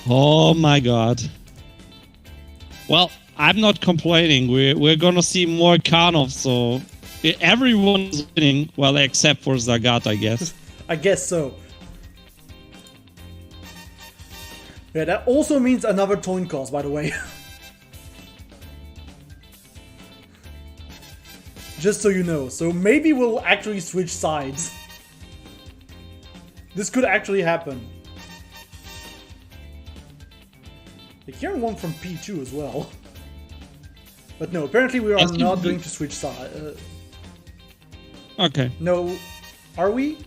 Oh my god. Well, I'm not complaining. We're gonna see more Karnov, so everyone's winning, well, except for Zarghatt, I guess. I guess so. Yeah, that also means another coin cost, by the way. Just so you know. So maybe we'll actually switch sides. This could actually happen. The Kieran won from P2 as well. But no, apparently we are not going to switch sides. Okay. No, are we?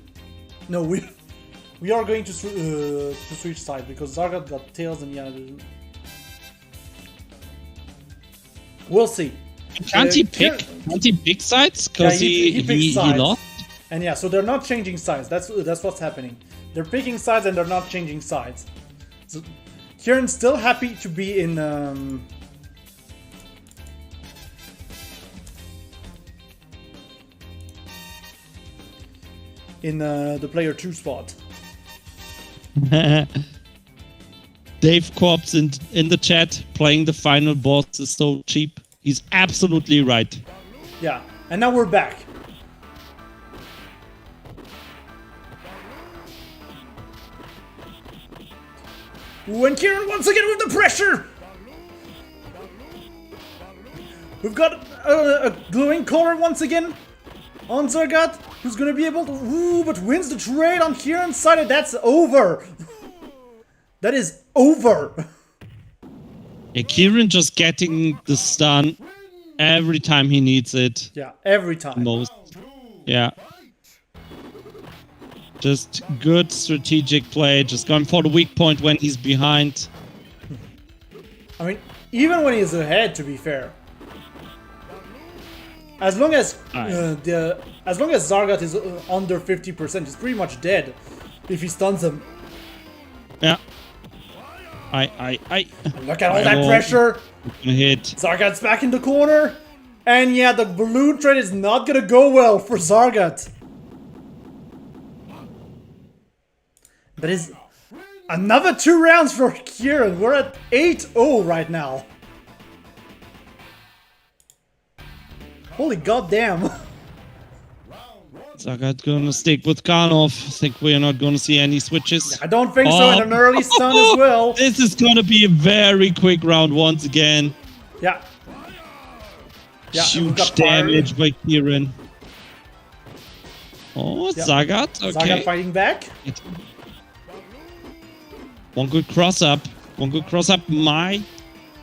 No, we are going to switch sides because Zarghatt got tails and yeah. We'll see. Can't he pick sides? Because he lost? And yeah, so they're not changing sides. That's what's happening. They're picking sides and they're not changing sides. So Kieran's still happy to be in the player 2 spot. Dave Corps in the chat playing the final boss is so cheap. He's absolutely right. Yeah, and now we're back. Ooh, and Kieran once again with the pressure! We've got a glowing color once again on Zarghatt, who's gonna be able to... Ooh, but wins the trade on Kieran's side, and that's over! That is over! Yeah, Kieran just getting the stun every time he needs it. Yeah, every time. Most. Yeah. Just good strategic play, just going for the weak point when he's behind. I mean, even when he's ahead, to be fair. As long as Zarghatt is under 50%, he's pretty much dead if he stuns him. Yeah. Look at all that pressure. Hit. Zarghatt's back in the corner. And yeah, the balloon trade is not gonna go well for Zarghatt. That is another 2 rounds for Kieran. We're at 8-0 right now. Holy goddamn. Zarghatt gonna stick with Karnov. I think we are not gonna see any switches. I don't think so, and an early stun as well. This is gonna be a very quick round once again. Yeah. Huge damage by Kieran. Oh, Zarghatt. Okay. Zarghatt fighting back. One good cross up. Might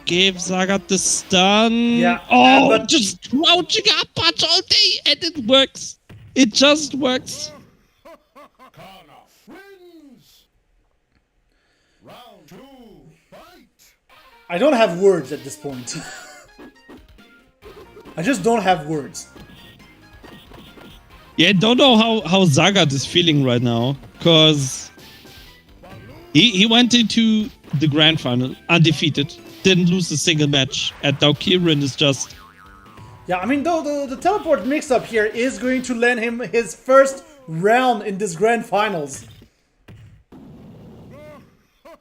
give Zarghatt the stun. Yeah. Oh, but just crouching up punch all day, and it works. It just works. Karnov wins. Round 2, fight. I don't have words at this point. I just don't have words. Yeah, don't know how Zarghatt is feeling right now, because he went into the grand final undefeated, didn't lose a single match, and now Kieran is just. Yeah, I mean, though the teleport mix-up here is going to land him his first round in this grand finals.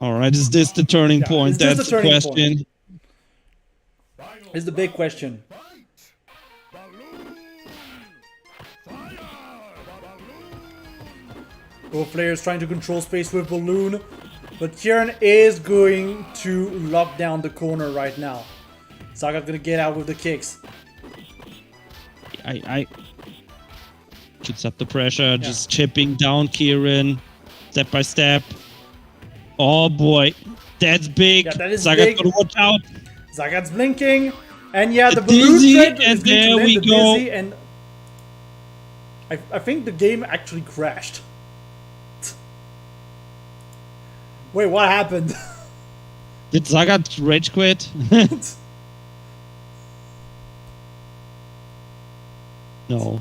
All right, is this the turning point? is this That's the turning the question. Is the big question. Both players trying to control space with Balloon, but Kieran is going to lock down the corner right now. Zarghatt gonna get out with the kicks. I keeps up the pressure, just chipping down Kieran, step by step. Oh boy, that's big. Yeah, that is Zarghatt big. gotta watch out. Zarghatt's blinking, and yeah, the Dizzy, balloon thread and is going to there land we the go. Dizzy, and I think the game actually crashed. Wait, what happened? Did Zarghatt rage quit? No.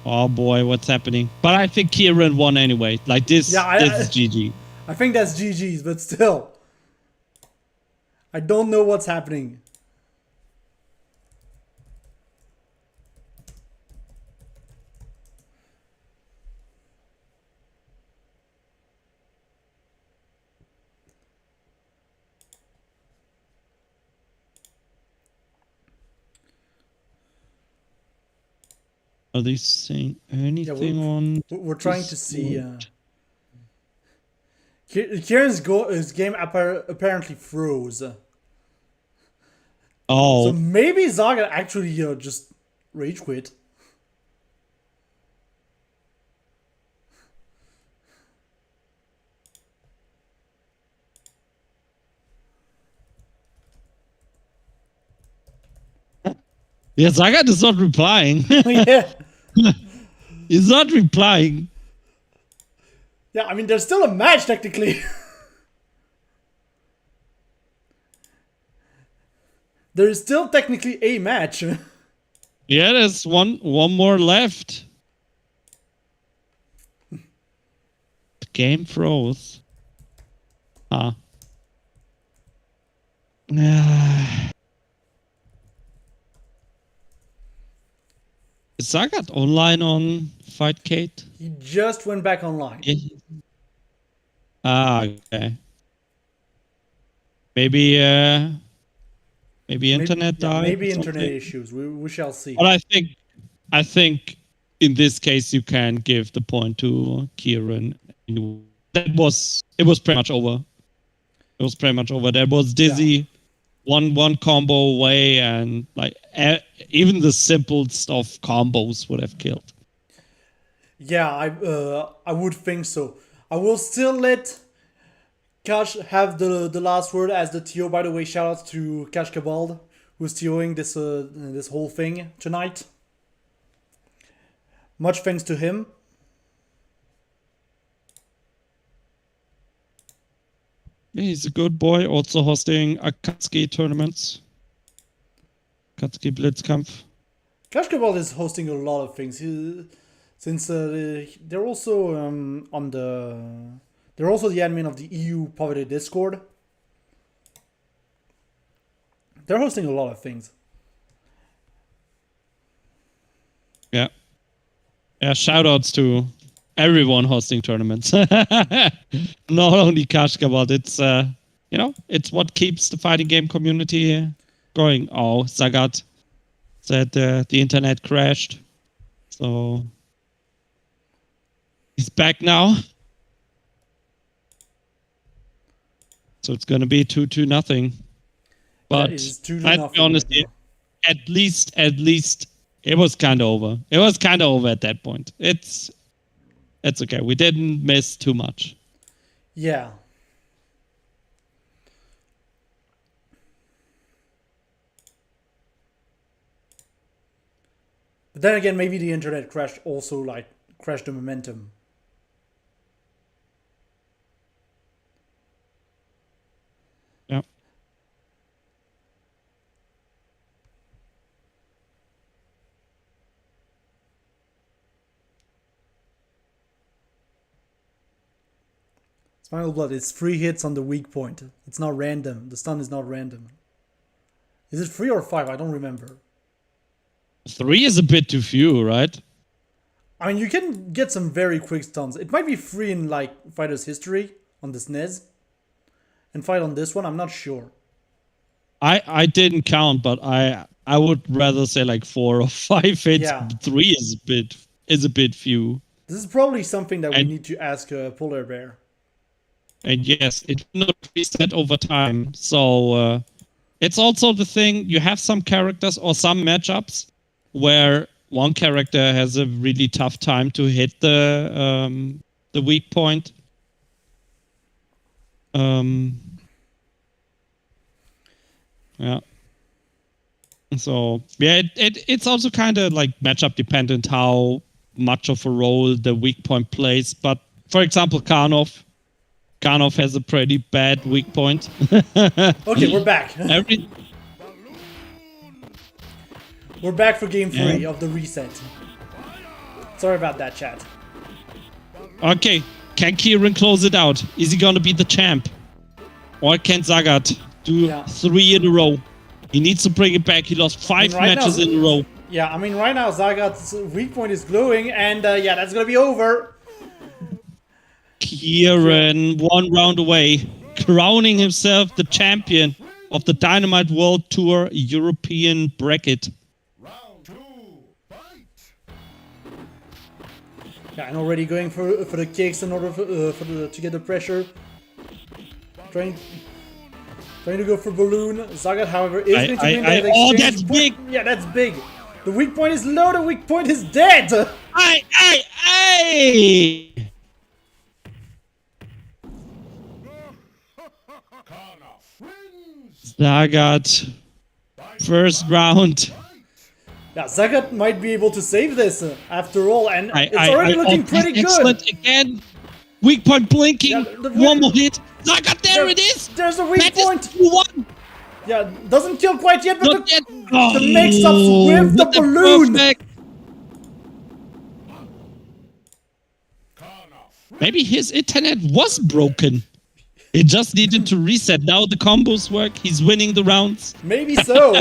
Oh boy, what's happening? But I think Kieran won anyway. Like this, this is GG. I think that's GG's, but still. I don't know what's happening. Are they saying anything on? We're trying to see. Kieran's his game apparently froze. Oh. So maybe Zarghatt actually just rage quit. Yeah, Zarghatt is not replying. Yeah. He's not replying. Yeah, I mean, there's still a match technically. There is still technically a match. Yeah, there's one more left. The game froze. Huh. Is Zarghatt online on Fight Kate? He just went back online. Yeah. Ah, okay. Maybe internet died. Maybe or internet something. issues. We shall see. But I think in this case you can give the point to Kieran. It was pretty much over. It was pretty much over. That was Dizzy. One combo away, and like even the simplest of combos would have killed. Yeah, I would think so. I will still let Kash have the last word as the TO. By the way, shout out to Kashkabald, who's TOing this whole thing tonight. Much thanks to him. Yeah, he's a good boy, also hosting Akatsuki tournaments. Akatsuki Blitzkampf. Kashkabald is hosting a lot of things. Since they're also they're also the admin of the EU Poverty Discord. They're hosting a lot of things. Yeah. Yeah, shoutouts to everyone hosting tournaments. Not only Kashkabald, it's it's what keeps the fighting game community going. Oh, Zarghatt said the internet crashed. So he's back now. So it's gonna be 2-0. But I'd be honest, at least it was kind of over. It was kind of over at that point. It's okay. We didn't miss too much. Yeah. But then again, maybe the internet crashed also, like, crashed the momentum. Yeah. SpinalBlood, it's 3 hits on the weak point. It's not random. The stun is not random. Is it 3 or 5? I don't remember. 3 is a bit too few, right? I mean, you can get some very quick stuns. It might be 3 in, like, Fighter's History on the SNES. And 5 on this one, I'm not sure. I didn't count, but I would rather say like 4 or 5 hits. Yeah. 3 is a bit few. This is probably something that we need to ask PolarBair. And yes, it will not reset over time. So it's also the thing, you have some characters or some matchups where one character has a really tough time to hit the weak point. Yeah. So yeah, it's also kind of like matchup dependent how much of a role the weak point plays. But for example, Karnov has a pretty bad weak point. Okay, we're back. We're back for game 3 of the reset. Sorry about that, chat. Okay, can Kieran close it out? Is he gonna be the champ? Or can Zarghatt do 3 in a row? He needs to bring it back. He lost 5 matches in a row. Yeah, I mean, right now Zarghatt's weak point is glowing, and yeah, that's gonna be over. Kieran, 1 round away, crowning himself the champion of the Dynamite World Tour European bracket. Round 2, fight! Yeah, and already going for the kicks in order to get the pressure. Trying to go for balloon. Zagat, however, is going to win that exchange. Oh, that's big! Yeah, that's big. The weak point is low. The weak point is dead. Aye! Zarghatt, first round. Yeah, Zagat might be able to save this after all, and it's already looking pretty good. Excellent again. Weak point blinking. One more hit. Zarghatt, there it is. There's a weak point. 2-1. Yeah, doesn't kill quite yet, but the mix-ups with the balloon. Maybe his internet was broken. It just needed to reset. Now the combos work. He's winning the rounds. Maybe so.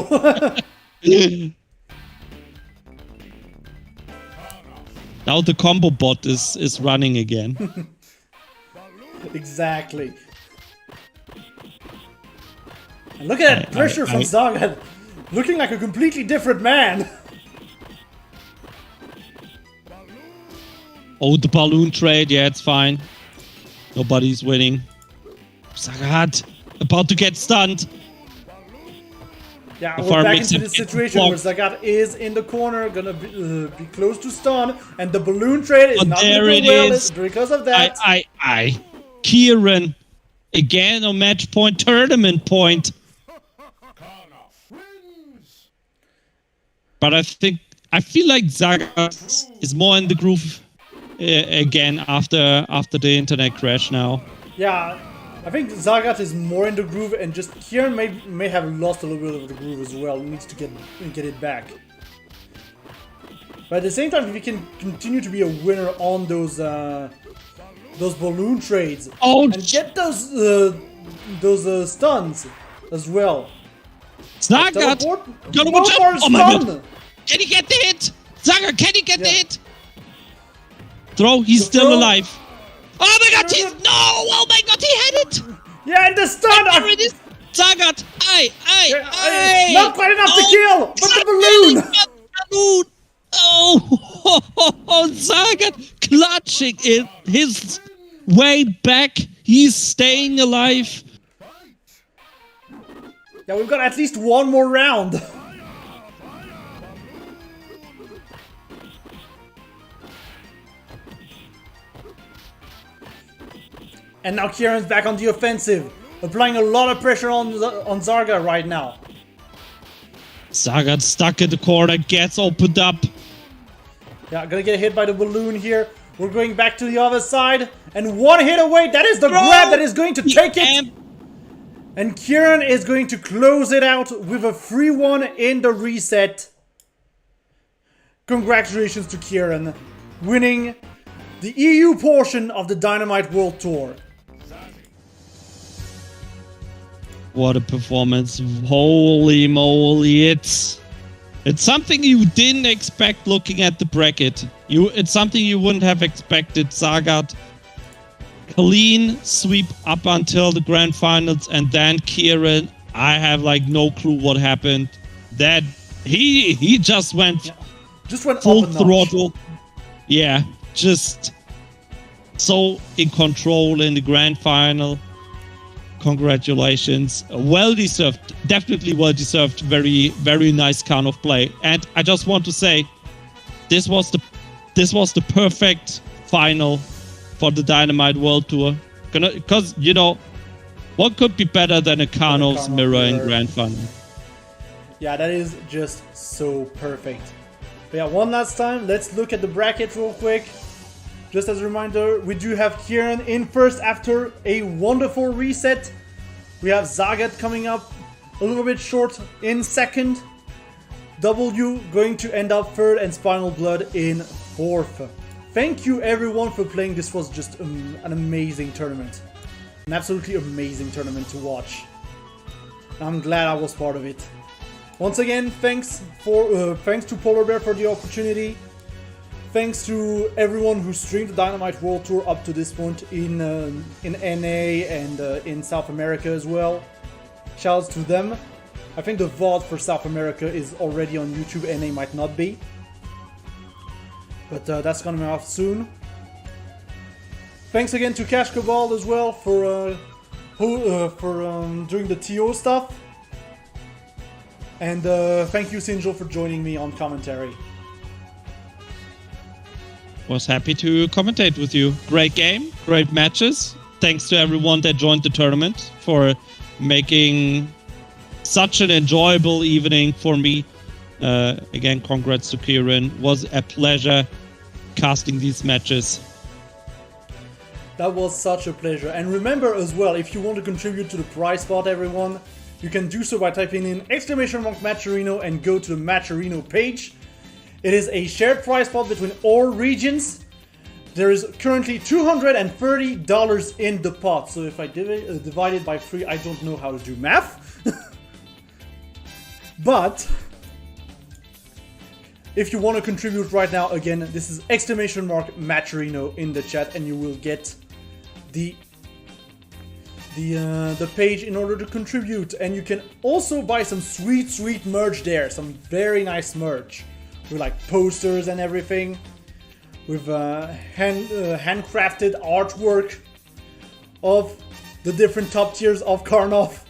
Now the combo bot is running again. Exactly. And look at that pressure from Zarghatt. Looking like a completely different man. Oh, the balloon trade. Yeah, it's fine. Nobody's winning. Zarghatt about to get stunned. Yeah, we're back into the situation where Zarghatt is in the corner, gonna be close to stun, and the balloon trade is not going well because of that. Kieran again on match point, tournament point. But I feel like Zarghatt is more in the groove again after the internet crash now. Yeah. I think Zarghatt is more in the groove, and just Kieran may have lost a little bit of the groove as well. He needs to get it back. But at the same time, if he can continue to be a winner on those balloon trades and get those stuns as well. Zarghatt, gonna watch out! Oh my god! Can he get the hit? Zarghatt, can he get the hit? Throw, he's still alive. Oh my god, no! Oh my god, he had it! Yeah, and the stun! There it is! Zarghatt! Aye! Not quite enough to kill! But the balloon! Oh, Zarghatt clutching his way back. He's staying alive. Yeah, we've got at least one more round. And now Kieran's back on the offensive, applying a lot of pressure on Zarghatt right now. Zarghatt stuck in the corner, gets opened up. Yeah, gonna get hit by the balloon here. We're going back to the other side, and 1 hit away. That is the grab that is going to take it. And Kieran is going to close it out with a 3-1 in the reset. Congratulations to Kieran, winning the EU portion of the Dynamite World Tour. What a performance. Holy moly. It's something you didn't expect looking at the bracket. It's something you wouldn't have expected. Zarghatt clean sweep up until the grand finals, and then Kieran, I have like no clue what happened. That he just went full up a notch. throttle. Yeah, just so in control in the grand final. Congratulations. Well deserved. Definitely well deserved. Very, very nice Karnov play. And I just want to say this was the perfect final for the Dynamite World Tour. Because, you know, what could be better than a Karnov's mirror in grand final? Yeah, that is just so perfect. But yeah, one last time, let's look at the bracket real quick. Just as a reminder, we do have Kieran in first after a wonderful reset. We have Zarghatt coming up a little bit short in second. W going to end up third and SpinalBlood in fourth. Thank you everyone for playing. This was just an amazing tournament. An absolutely amazing tournament to watch. I'm glad I was part of it. Once again, thanks to PolarBair for the opportunity. Thanks to everyone who streamed the Dynamite World Tour up to this point in NA and in South America as well. Shouts to them. I think the VOD for South America is already on YouTube, NA might not be. But that's coming out soon. Thanks again to Kashkabald as well for doing the TO stuff. And thank you SinJul for joining me on commentary. Was happy to commentate with you. Great game, great matches. Thanks to everyone that joined the tournament for making such an enjoyable evening for me. Again, congrats to Kieran. Was a pleasure casting these matches. That was such a pleasure. And remember as well, if you want to contribute to the prize pot, everyone, you can do so by typing in !Matcherino and go to the Matcherino page. It is a shared prize pot between all regions. There is currently $230 in the pot. So if I divide it by 3, I don't know how to do math. But if you want to contribute right now, again, this is !Matcherino in the chat, and you will get the page in order to contribute. And you can also buy some sweet merch there, some very nice merch with like posters and everything, with handcrafted artwork of the different top tiers of Karnov.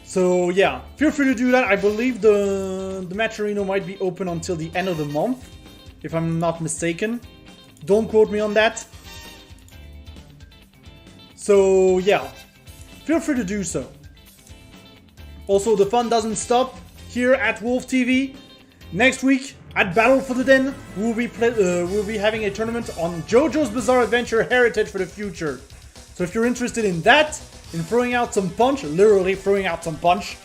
So yeah, feel free to do that. I believe the Matcherino might be open until the end of the month, if I'm not mistaken. Don't quote me on that. So yeah, feel free to do so. Also, the fun doesn't stop here at Wolf TV. Next week at Battle for the Den, we'll be having a tournament on JoJo's Bizarre Adventure Heritage for the Future. So if you're interested in that, in throwing out some punch, literally throwing out some punches,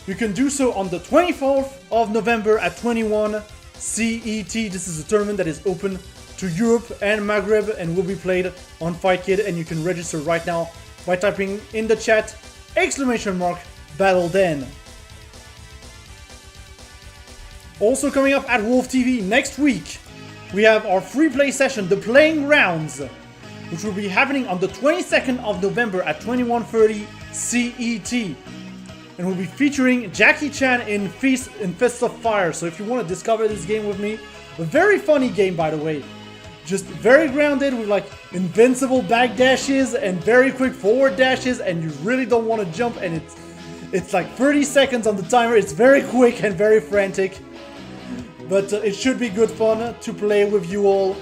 you can do so on the 24th of November at 21 CET. This is a tournament that is open to Europe and Maghreb and will be played on FightKid, and you can register right now by typing in the chat !Battle Den. Also coming up at Wolf TV next week, we have our free play session, The Playing Rounds, which will be happening on the 22nd of November at 21:30 CET. And we'll be featuring Jackie Chan in Fists of Fire. So if you want to discover this game with me, a very funny game by the way. Just very grounded with like invincible back dashes and very quick forward dashes, and you really don't want to jump, and it's like 30 seconds on the timer. It's very quick and very frantic. But it should be good fun to play with you all.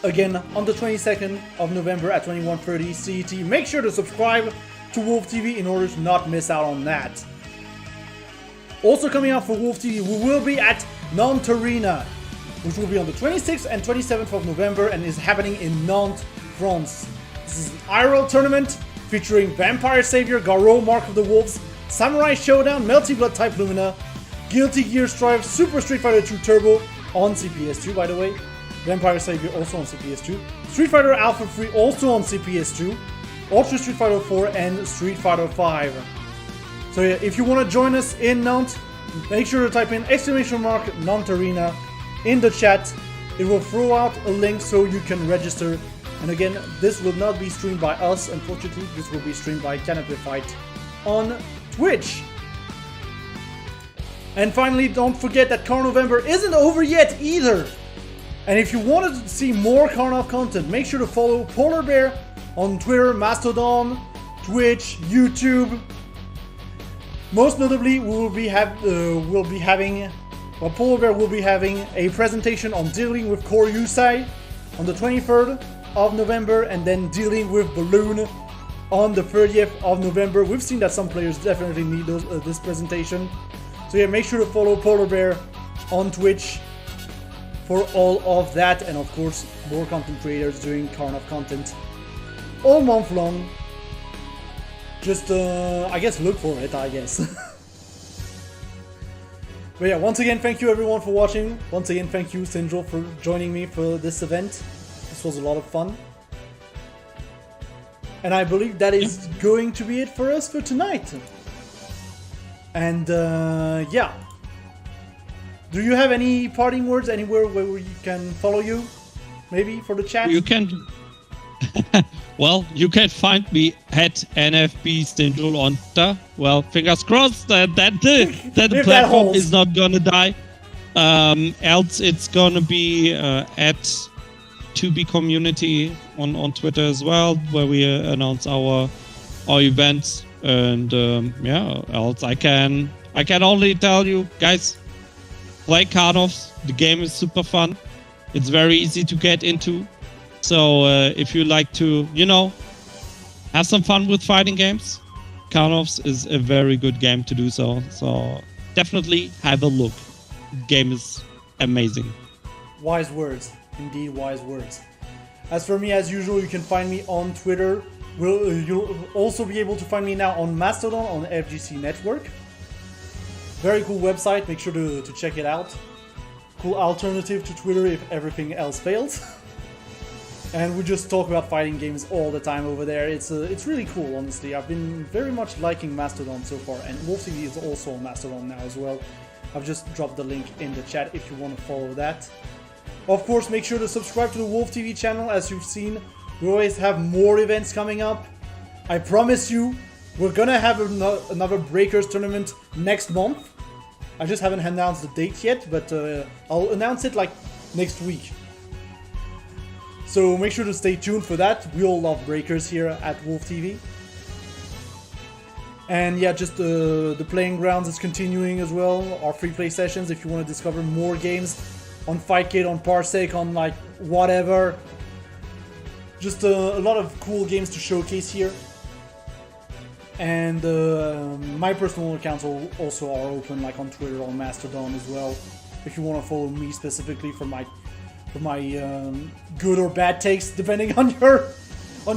Again, on the 22nd of November at 21:30 CET. Make sure to subscribe to Wolf TV in order to not miss out on that. Also coming up for Wolf TV, we will be at Nantes Arena, which will be on the 26th and 27th of November and is happening in Nantes, France. This is an IRL tournament featuring Vampire Savior, Garou, Mark of the Wolves, Samurai Showdown, Melty Blood Type Lumina, Guilty Gear Strive, Super Street Fighter 2 Turbo on CPS2 by the way, Vampire Savior also on CPS2. Street Fighter Alpha 3 also on CPS2. Ultra Street Fighter 4 and Street Fighter 5. So yeah, if you want to join us in Nantes, make sure to type in !Nantes Arena in the chat. It will throw out a link so you can register. And again, this will not be streamed by us, unfortunately. This will be streamed by Canopy Fight on Twitch. And finally, don't forget that Karnovember isn't over yet either. And if you wanted to see more Karnov content, make sure to follow PolarBair on Twitter, Mastodon, Twitch, YouTube. Most notably, PolarBair will be having a presentation on dealing with Core Yusai on the 23rd of November, and then dealing with Balloon on the 30th of November. We've seen that some players definitely need this presentation. So yeah, make sure to follow PolarBair on Twitch for all of that, and of course more content creators doing Karnov content all month long. Just I guess look for it, I guess. But yeah, once again, thank you everyone for watching. Once again, thank you SinJul for joining me for this event. This was a lot of fun. And I believe that is going to be it for us for tonight. And yeah. Do you have any parting words anywhere where we can follow you? Maybe for the chat? You can... Well, you can find me at NFB SinJul on Twitter. Well, fingers crossed that the platform is not gonna die. Else it's gonna be at 2B Community on Twitter as well, where we announce our events. And yeah, else I can only tell you guys, play Karnov. The game is super fun. It's very easy to get into. So if you like to, you know, have some fun with fighting games, Karnov is a very good game to do so. So definitely have a look. The game is amazing. Wise words. Indeed, wise words. As for me, as usual, you can find me on Twitter. You'll also be able to find me now on Mastodon on FGC Network. Very cool website. Make sure to check it out. Cool alternative to Twitter if everything else fails. And we just talk about fighting games all the time over there. It's really cool, honestly. I've been very much liking Mastodon so far, and WolfTV is also on Mastodon now as well. I've just dropped the link in the chat if you want to follow that. Of course, make sure to subscribe to the WolfTV channel. As you've seen, we always have more events coming up. I promise you, we're gonna have another Breakers tournament next month. I just haven't announced the date yet, but I'll announce it like next week. So make sure to stay tuned for that. We all love Breakers here at WolfTV. And yeah, just the playing grounds is continuing as well. Our free play sessions, if you want to discover more games on FightKit, on Parsec, on like whatever. Just a lot of cool games to showcase here. And my personal accounts also are open, like on Twitter, on Mastodon as well. If you want to follow me specifically for my good or bad takes, depending on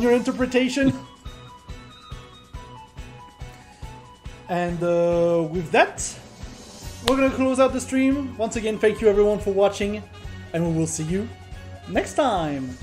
your interpretation. And with that, we're gonna close out the stream. Once again, thank you everyone for watching, and we will see you next time.